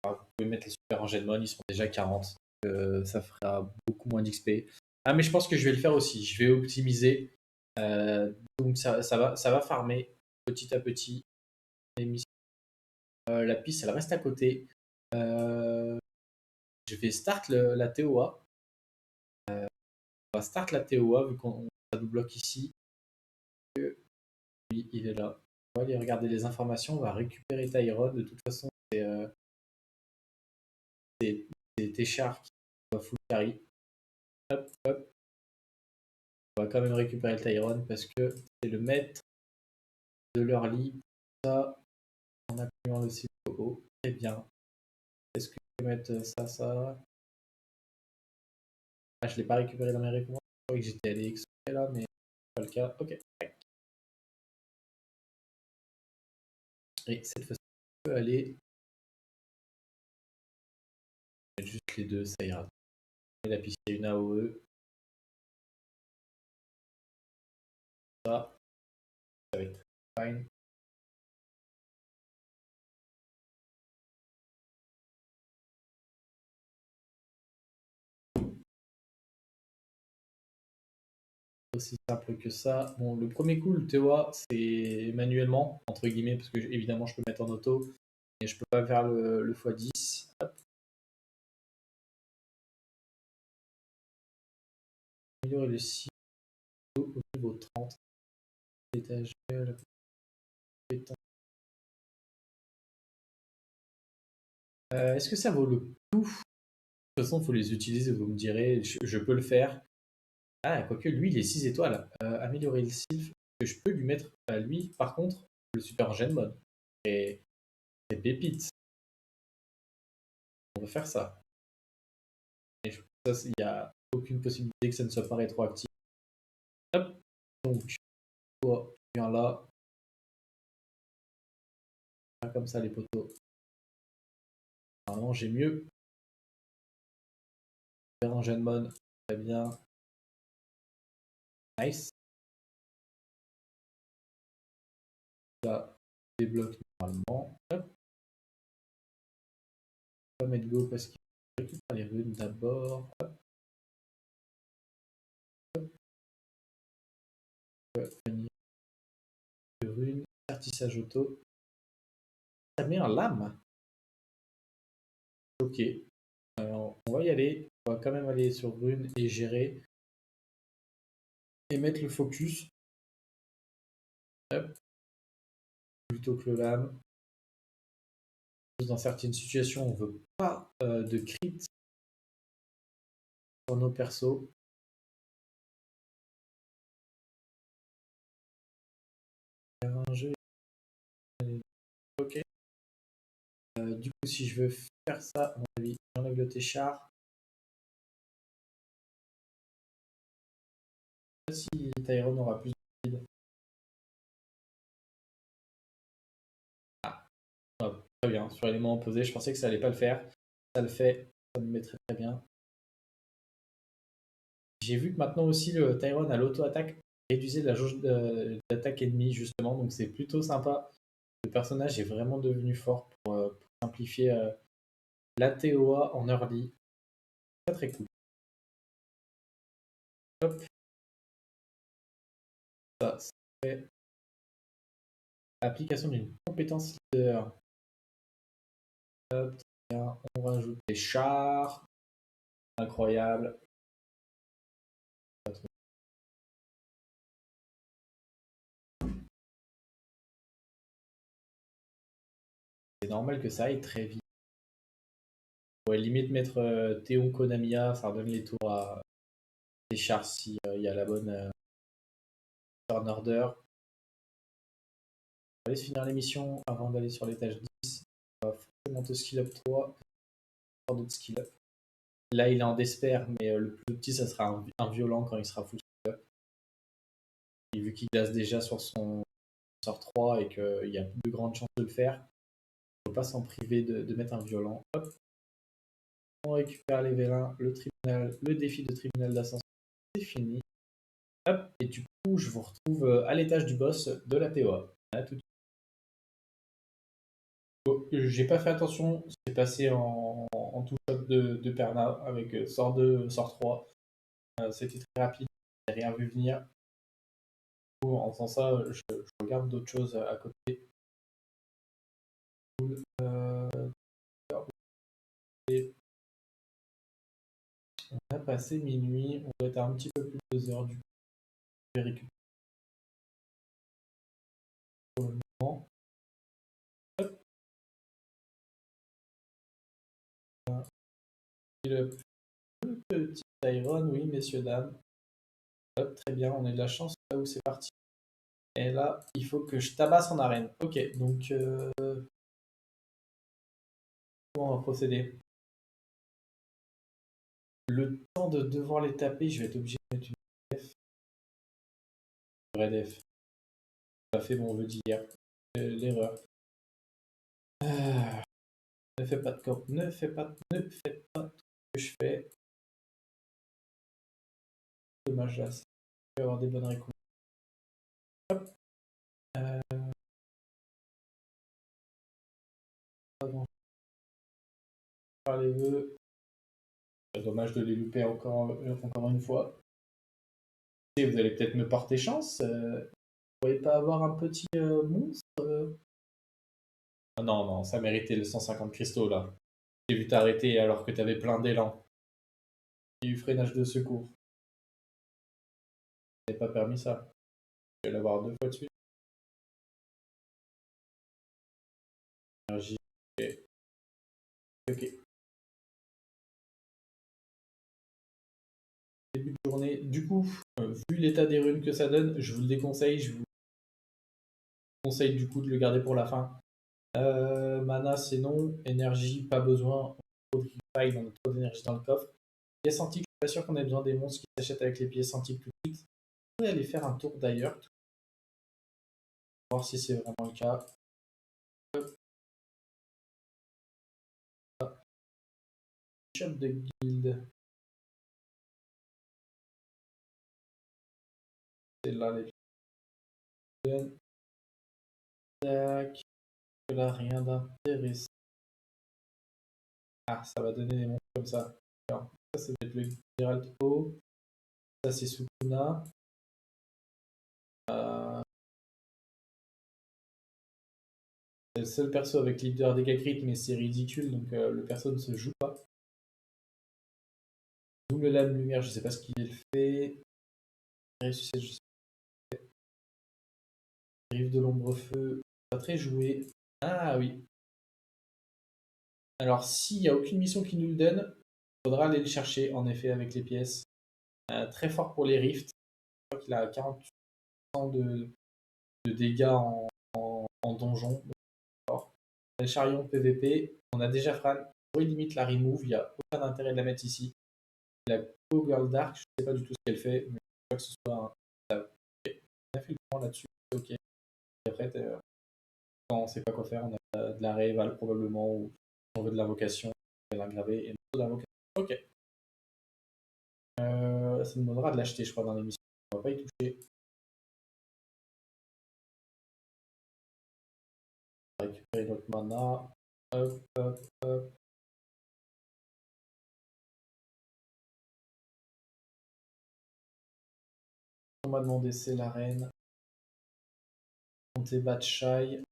vous pouvez mettre les Super Engendmon, ils sont déjà 40. Ça fera beaucoup moins d'XP. Ah, mais je pense que je vais le faire aussi. Je vais optimiser. Donc ça va farmer petit à petit. La piste, elle reste à côté. Je vais start la TOA. On va start la TOA vu qu'on nous bloque ici. Oui, il est là. On va aller regarder les informations. On va récupérer Tyrone. De toute façon, c'est Téchar qui va full carry. Hop, hop. On va quand même récupérer le Tyrone parce que c'est le maître de leur lit. Ça, en appuyant le CPO. Très bien. Est-ce que je peux mettre ça? Ah, je ne l'ai pas récupéré dans mes récompenses. Je croyais que j'étais allé exprès là, mais pas le cas. Ok. Et cette fois-ci, on peut aller mettre juste les deux, ça ira. Et la piste, il y a une AOE. Ça va être fine. Aussi simple que ça. Bon, le premier coup, le TOA, c'est manuellement, entre guillemets, parce que évidemment, je peux mettre en auto, mais je peux pas faire le x10. Hop. Améliorer le cycle au niveau 30. Étage, la compétence. Est-ce que ça vaut le coup? De toute façon, il faut les utiliser, vous me direz, je peux le faire. Ah, quoique lui, il est 6 étoiles. Améliorer le sylph, que je peux lui mettre à lui, par contre, le super gen mode. Et c'est pépite. On va faire ça. Et ça, il n'y a aucune possibilité que ça ne soit pas rétroactif. Hop. Donc, toi, tu viens là. Comme ça, les poteaux. Normalement, j'ai mieux. Faire un gen mode. Très bien. Nice. Ça débloque normalement. Hop. On va mettre go parce qu'il récupère les runes d'abord. Venir de runes. Certissage auto. Ça met un lame. Ok. Alors, on va y aller. On va quand même aller sur rune et gérer. Et mettre le focus. Hop. Plutôt que le lame. Dans certaines situations, on veut pas de crit sur nos persos. Un jeu. Ok. Du coup, si je veux faire ça, à mon avis, j'enlève le Téchard. Si Tyrone aura plus de speed. Ah, très bien. Sur l'élément opposé, je pensais que ça allait pas le faire. Ça le fait. Ça me met très très bien. J'ai vu que maintenant aussi le Tyrone à l'auto-attaque réduisait la jauge d'attaque ennemie justement, donc c'est plutôt sympa. Le personnage est vraiment devenu fort pour simplifier la TOA en early. Très très cool. Hop. Ça fait application d'une compétence leader. Hop, bien. On rajoute des chars. Incroyable. C'est normal que ça aille très vite. On pourrait limite mettre Théon Konamiya, ça redonne les tours à des chars s'il y a la bonne turn order. On va aller se finir l'émission avant d'aller sur l'étage 10. On va forcément monter skill up 3. D'autres skill up. Là, il est en despair, mais le plus petit, ça sera un violent quand il sera full skill up. Et vu qu'il glace déjà sur son sort 3 et qu'il y a de grandes chances de le faire, il ne faut pas s'en priver de mettre un violent. Hop. On récupère les vélins, le tribunal, le défi de tribunal d'ascension, c'est fini. Hop, et du coup, je vous retrouve à l'étage du boss de la TOA. À tout de suite. Oh, j'ai pas fait attention, c'est passé en touch-up de Perna avec sort 2, sort 3. C'était très rapide, j'ai rien vu venir. En faisant ça, je regarde d'autres choses à côté. Et on a passé minuit, on doit être à un petit peu plus de 2 heures du coup. Je vais récupérer pour le moment. Hop. Et le petit Iron, oui, messieurs, dames. Hop, très bien, on a de la chance là où c'est parti. Et là, il faut que je tabasse en arène. Ok, donc comment on va procéder? Le temps de devoir les taper, je vais être obligé de mettre une def. Vraie def. Pas fait mon vœu d'hier. L'erreur. Ne fais pas de corps. Ne fais pas tout ce que je fais. Dommage là. Je vais avoir des bonnes récompenses. Hop. Avant de faire les vœux. Dommage de les louper encore une fois. vous allez peut-être me porter chance. Vous pourriez pas avoir un petit monstre Ah non, non, ça méritait le 150 cristaux là. J'ai vu t'arrêter alors que t'avais plein d'élan. Il y a eu freinage de secours. T'avais pas permis ça. Je vais l'avoir 2 fois de suite. Énergie. Ok. Ok. Début de journée. Du coup, vu l'état des runes que ça donne, je vous le déconseille. Je vous conseille du coup de le garder pour la fin. Mana, c'est non. Énergie, pas besoin. Trop de faille, on a trop d'énergie dans le coffre. Pièces antiques, je suis pas sûr qu'on ait besoin des monstres qui s'achètent avec les pièces antiques tout de suite. On pourrait aller faire un tour d'ailleurs. Voir si c'est vraiment le cas. Shop de guild. C'est là les pièces. Tac. Là, rien d'intéressant. Ah, ça va donner des monstres comme ça. Alors, ça va être le Geralt O. Ça, c'est Sukuna. C'est le seul perso avec leader dégâts crit, mais c'est ridicule, donc le perso ne se joue pas. Double lame lumière, je sais pas ce qu'il fait. Ressuscite, je sais pas. Rive de l'ombre feu, pas très joué. Ah oui. Alors, s'il n'y a aucune mission qui nous le donne, il faudra aller le chercher, en effet, avec les pièces. Très fort pour les rifts. Je crois qu'il a 40% de dégâts en donjon. Les chariots PVP, on a déjà Fran. Pour limite la remove, il n'y a aucun intérêt de la mettre ici. La Go Girl Dark, je ne sais pas du tout ce qu'elle fait, mais je crois que ce soit un. Okay. On a fait le point là-dessus, ok. Et après, quand on ne sait pas quoi faire, on a de la rééval probablement, ou on veut de l'invocation, de l'aggraver, et de l'invocation. Ok. Ça nous demandera de l'acheter, je crois, dans l'émission. On va pas y toucher. On va récupérer notre mana. Hop, hop, hop. On m'a demandé, c'est l'arène. Monter Batshai.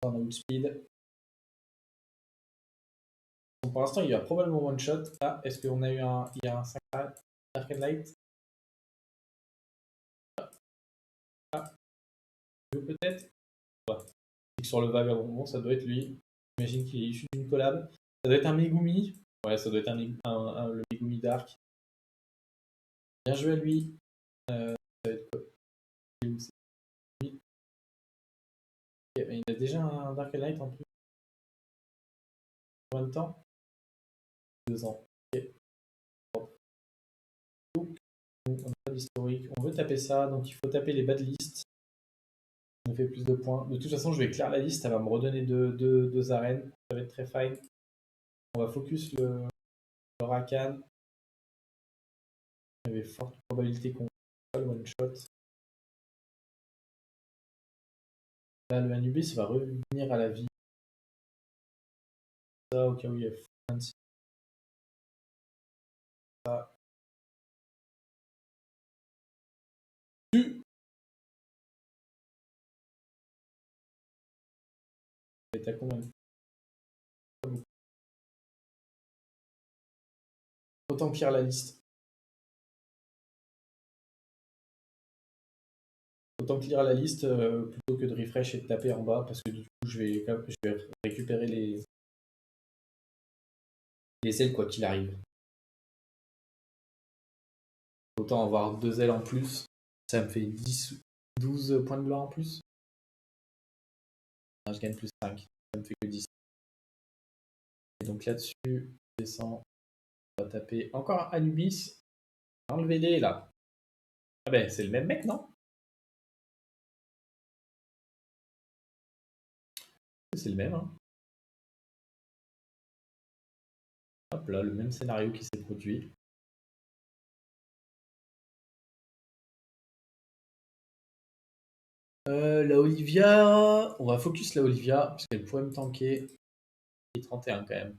En outspeed. Pour l'instant, il y a probablement one shot. Ah, est-ce qu'on a eu un. Il y a un Dark Light. Ah, peut-être. Ouais. Sur le vagabond, ça doit être lui. J'imagine qu'il est issu d'une collab. Ça doit être un Megumi. Ouais, ça doit être le Megumi Dark. Bien joué à lui. Ça va être quoi? Okay, il a déjà un Dark Light en plus. Combien de temps? 2 ans. Okay. Donc, on n'a pas d'historique. On veut taper ça, donc il faut taper les bad lists. On fait plus de points. De toute façon, je vais éclairer la liste. Ça va me redonner deux arènes. Ça va être très fine. On va focus le Rakan. Il y avait forte probabilité qu'on fasse le one shot. Là, le Anubis va revenir à la vie. Ça, au cas où il y a Fancy. Ça. T'as combien? Autant clear la liste. Autant clear la liste plutôt que de refresh et de taper en bas parce que du coup je vais récupérer les ailes quoi qu'il arrive. Autant avoir 2 ailes en plus. Ça me fait 12 points de blanc en plus. Non, je gagne plus 5. Ça me fait que 10. Et donc là-dessus, je descends. On va taper encore un Anubis. Enlevez-les là. Ah ben c'est le même mec, non? C'est le même, hein. Hop là, le même scénario qui s'est produit. La Olivia, on va focus la Olivia, parce qu'elle pourrait me tanker. Et 31 quand même.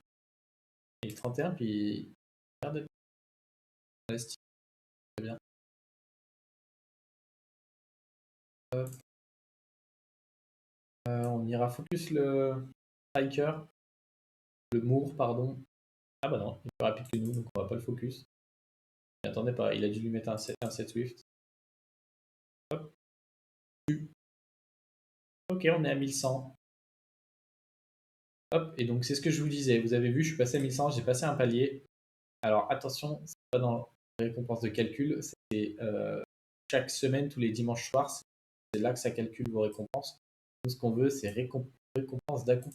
Et 31, puis. Regardez. Très bien. On ira focus le striker, le Moore, pardon. Ah bah non, il est plus rapide que nous, donc on va pas le focus. Mais attendez pas, il a dû lui mettre un set Swift. Hop. Ok, on est à 1100. Hop, et donc c'est ce que je vous disais. Vous avez vu, je suis passé à 1100, j'ai passé un palier. Alors attention, c'est pas dans les récompenses de calcul, c'est chaque semaine, tous les dimanches soirs, c'est là que ça calcule vos récompenses. Nous, ce qu'on veut, c'est récompense d'un coup.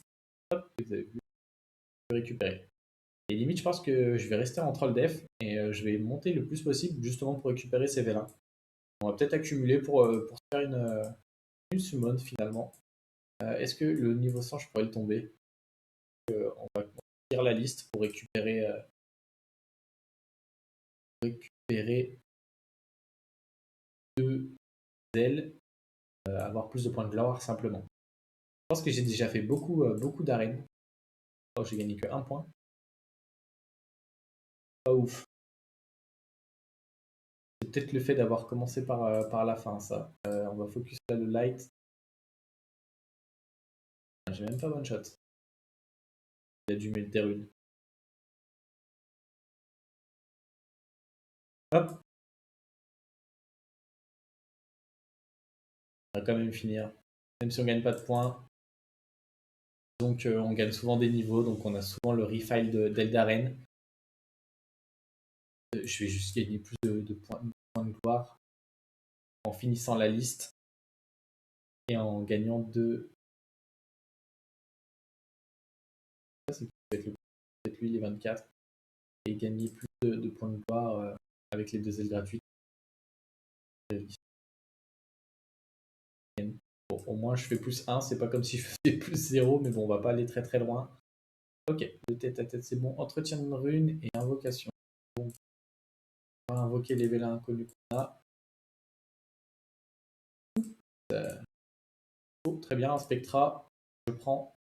Hop, vous avez vu, récupérer. Et limite, je pense que je vais rester en troll def et je vais monter le plus possible justement pour récupérer ces vélins. On va peut-être accumuler pour se faire une summon finalement. Est-ce que le niveau 100, je pourrais le tomber? On va lire la liste pour récupérer 2 ailes, avoir plus de points de gloire simplement. Je pense que j'ai déjà fait beaucoup d'arènes. Oh, j'ai gagné que 1 point. Pas ouf. C'est peut-être le fait d'avoir commencé par la fin, ça. On va focus là le light. J'ai même pas one shot. Il a dû mettre des runes. Hop. On va quand même finir. Même si on gagne pas de points. Donc on gagne souvent des niveaux. Donc on a souvent le refile d'Eldaren. Je vais juste gagner plus de points de gloire en finissant la liste et en gagnant 2. Ça, c'est peut-être lui les 24. Et gagner plus de points de gloire avec les 2 ailes gratuites. Bon, au moins je fais plus 1, c'est pas comme si je faisais plus 0, mais bon, on va pas aller très très loin. Ok, le tête à tête c'est bon. Entretien de rune et invocation. Bon, on va invoquer les vélins inconnus qu'on a. Oh, très bien, un Spectra. Je prends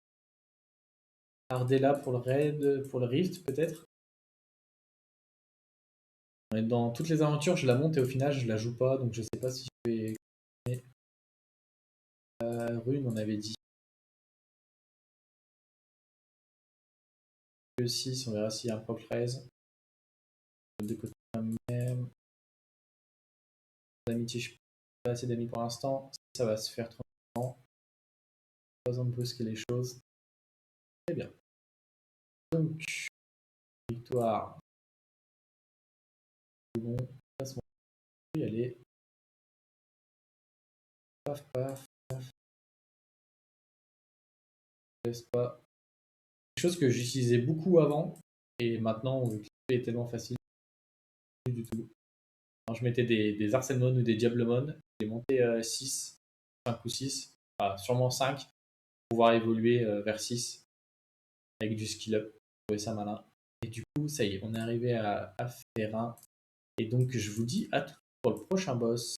Ardella pour le raid, pour le Rift peut-être. Dans toutes les aventures, je la monte et au final, je la joue pas, donc je sais pas si je vais. Rune, on avait dit. Le 6, on verra s'il y a un propre raise. De côté même. D'amitié, je n'ai pas assez d'amis pour l'instant. Ça va se faire tranquillement. Pas besoin de brusquer les choses. Très bien. Donc, victoire. Bon, passe-moi. Y aller. Paf, paf, paf. Je laisse pas. Quelque chose que j'utilisais beaucoup avant. Et maintenant, vu que le jeu est tellement facile, plus du tout. Quand je mettais des Arsenmon ou des Diablemon, je les montais 6, 5 ou 6. Sûrement 5. Pour pouvoir évoluer vers 6 avec du skill up. Je trouvais ça malin. Et du coup, ça y est, on est arrivé à faire un. Et donc, je vous dis à tout pour le prochain boss.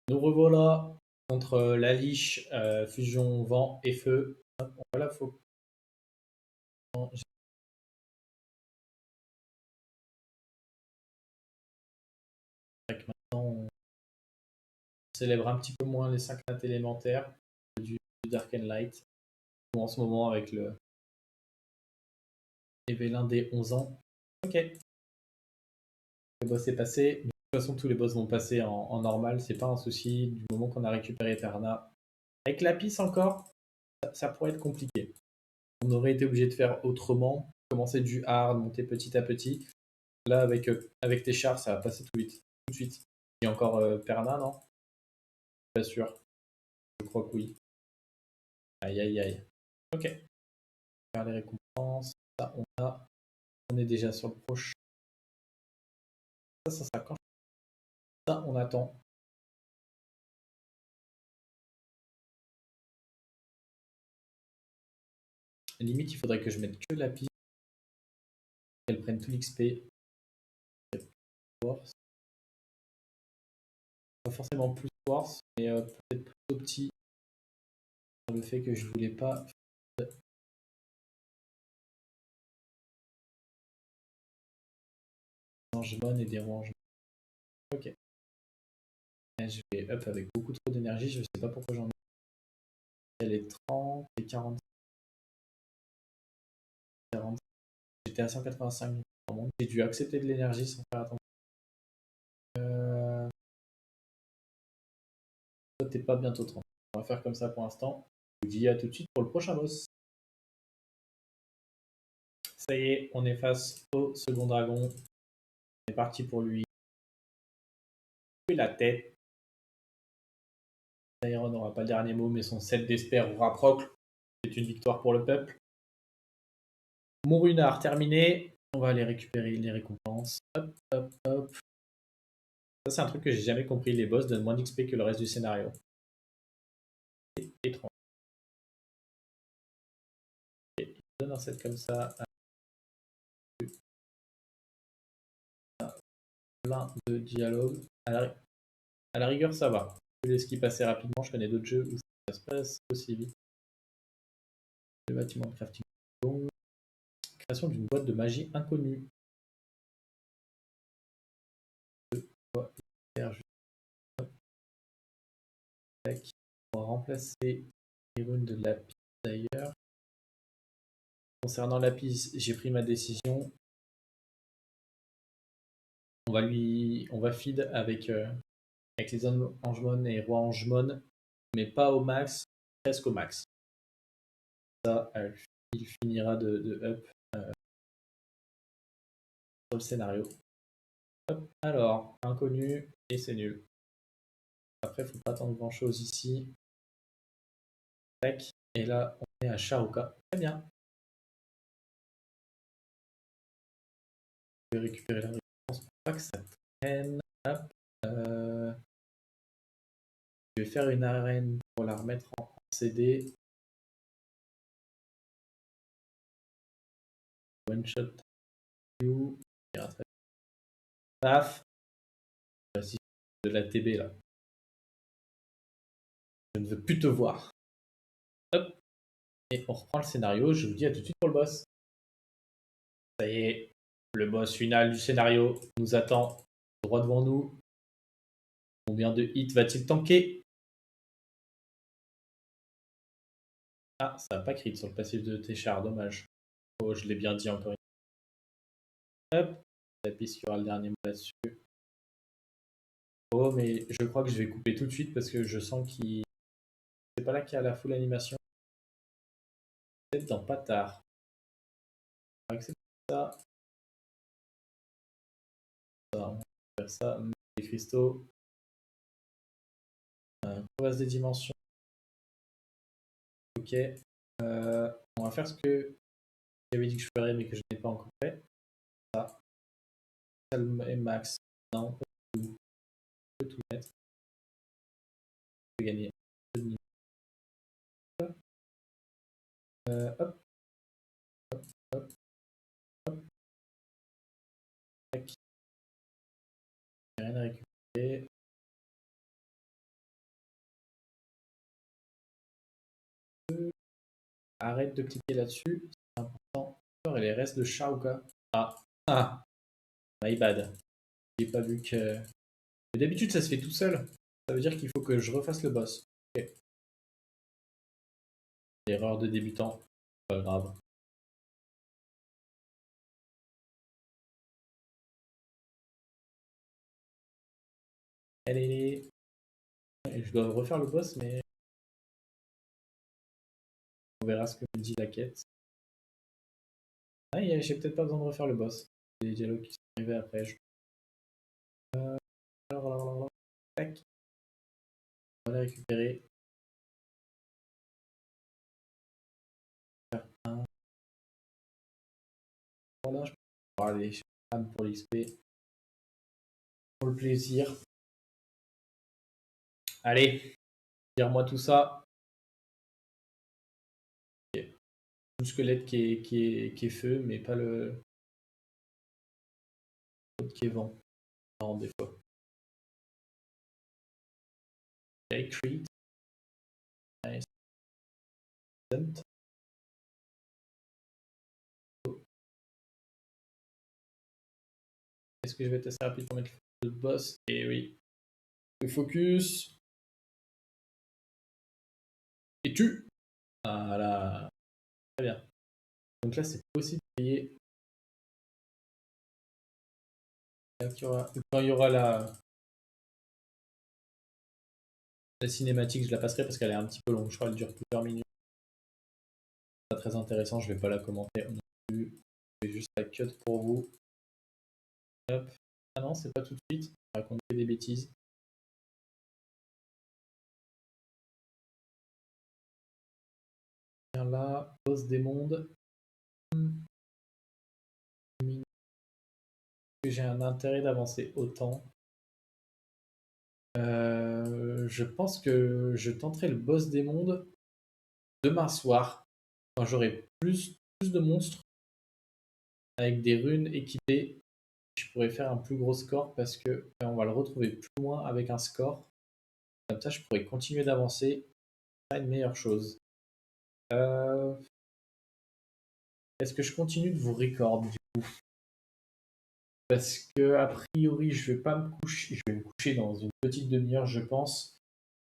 Nous revoilà contre la liche, fusion vent et feu. Hop, on va la faut. Maintenant, on célèbre un petit peu moins les 5 nattes élémentaires du Dark and Light. En ce moment, avec le Evelyn des 11 ans. Ok. Le boss est passé. De toute façon, tous les boss vont passer en normal. C'est pas un souci. Du moment qu'on a récupéré Eterna. Avec la piste encore, ça pourrait être compliqué. On aurait été obligé de faire autrement. Commencer du hard, monter petit à petit. Là, avec tes chars, ça va passer tout vite. Tout de suite. Il y a encore Perna, non? Pas sûr. Je crois que oui. Aïe, aïe, aïe. Ok. Faire les récompenses. Ça, on a. On est déjà sur le prochain. Ça quand? Ça, on attend. Limite, il faudrait que je mette que la piste. Qu'elle prenne tout l'XP. pas forcément plus force, mais peut-être plutôt petit. Le fait que je voulais pas rangements et des rangements. Ok. Et je vais up avec beaucoup trop d'énergie, je sais pas pourquoi j'en ai. Elle est 30 et 40. J'étais à 185 minutes. J'ai dû accepter de l'énergie sans faire attention. T'es pas bientôt 30. On va faire comme ça pour l'instant. Je vous dis à tout de suite pour le prochain boss. Ça y est, on est face au second dragon. On est parti pour lui. La tête. D'ailleurs, on n'aura pas le dernier mot, mais son 7 d'Esper ou Raprocle. C'est une victoire pour le peuple. Mon runard terminé. On va aller récupérer les récompenses. Hop, hop, hop. Ça, c'est un truc que j'ai jamais compris. Les boss donnent moins d'XP que le reste du scénario. C'est étrange. Et il donne un set comme ça. Plein de dialogues. À la rigueur, ça va. Je peux les skip assez rapidement. Je connais d'autres jeux où ça se passe aussi vite. Le bâtiment de crafting. Création d'une boîte de magie inconnue. On va remplacer les runes de lapis d'ailleurs. Concernant lapis, j'ai pris ma décision. On va feed avec les Angemon et Roi Angemon, mais pas au max, presque au max. Ça, il finira de up sur le scénario. Hop. Alors, inconnu, et c'est nul. Après, il ne faut pas attendre grand chose ici. Tac. Et là, on est à Sharuka. Très bien. Je vais récupérer la récompense pour pas que ça traîne. Hop. Je vais faire une arène pour la remettre en CD. One shot. Paf. De la TB là. Je ne veux plus te voir. Hop. Et on reprend le scénario. Je vous dis à tout de suite pour le boss. Ça y est. Le boss final du scénario nous attend droit devant nous. Combien de hits va-t-il tanker? Ah, ça n'a pas crit sur le passif de Téchard, dommage. Oh, je l'ai bien dit encore une fois. Hop, j'appuie sur le dernier mot là-dessus. Oh, mais je crois que je vais couper tout de suite parce que je sens qu'il. C'est pas là qu'il y a la full animation. Peut-être dans pas tard. On va accepter ça. On va faire ça. Les cristaux. Crevasse des dimensions. Ok. On va faire ce que j'avais dit que je ferais mais que je n'ai pas encore fait. Ça. Calme et max. Non, je peux tout mettre. Je vais gagner. Hop. Hop. Hop. Hop. Tac. Rien à récupérer. Arrête de cliquer là-dessus. C'est important. Et les restes de chat ou quoi? Ah. Ah. My bad. J'ai pas vu que. Mais d'habitude, ça se fait tout seul. Ça veut dire qu'il faut que je refasse le boss. Ok. Erreur de débutant. Pas grave. Allez. Je dois refaire le boss, mais on verra ce que me dit la quête. Ah, j'ai peut-être pas besoin de refaire le boss. Les dialogues qui sont arrivés après. Alors, tac. On va les récupérer. Voilà, je peux aller chez pour l'XP. Pour le plaisir. Allez, tire-moi tout ça. Okay. Le squelette qui est feu, mais pas le qui est vent. Non, des fois. Take treat. Nice. Est-ce que je vais tester rapide pour mettre le boss? Et oui. Le focus. Et tu. Voilà. Très bien. Donc là, c'est possible de payer. Quand il y aura la cinématique, je la passerai parce qu'elle est un petit peu longue. Je crois qu'elle dure plusieurs minutes. Pas très intéressant, je vais pas la commenter non plus. Je vais juste la cut pour vous. Hop. Ah non, c'est pas tout de suite. Je vais raconter des bêtises. Là, boss des mondes. J'ai un intérêt d'avancer autant. Je pense que je tenterai le boss des mondes demain soir, quand j'aurai plus de monstres avec des runes équipées. Je pourrais faire un plus gros score parce que on va le retrouver plus loin avec un score. Comme ça, je pourrais continuer d'avancer. C'est une meilleure chose. Est-ce que je continue de vous record du coup? Parce que a priori, je vais pas me coucher. Je vais me coucher dans une petite demi-heure, je pense.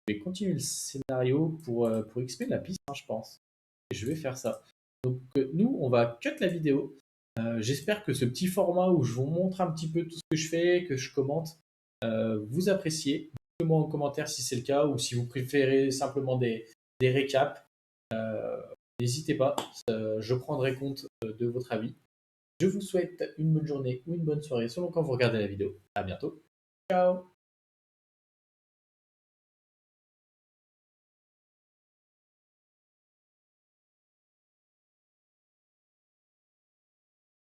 Je vais continuer le scénario pour XP de la piste, hein, je pense. Et je vais faire ça. Donc nous, on va cut la vidéo. J'espère que ce petit format où je vous montre un petit peu tout ce que je fais, que je commente, vous appréciez. Dites-moi en commentaire si c'est le cas ou si vous préférez simplement des récaps. N'hésitez pas, je prendrai compte de votre avis. Je vous souhaite une bonne journée ou une bonne soirée selon quand vous regardez la vidéo. À bientôt. Ciao.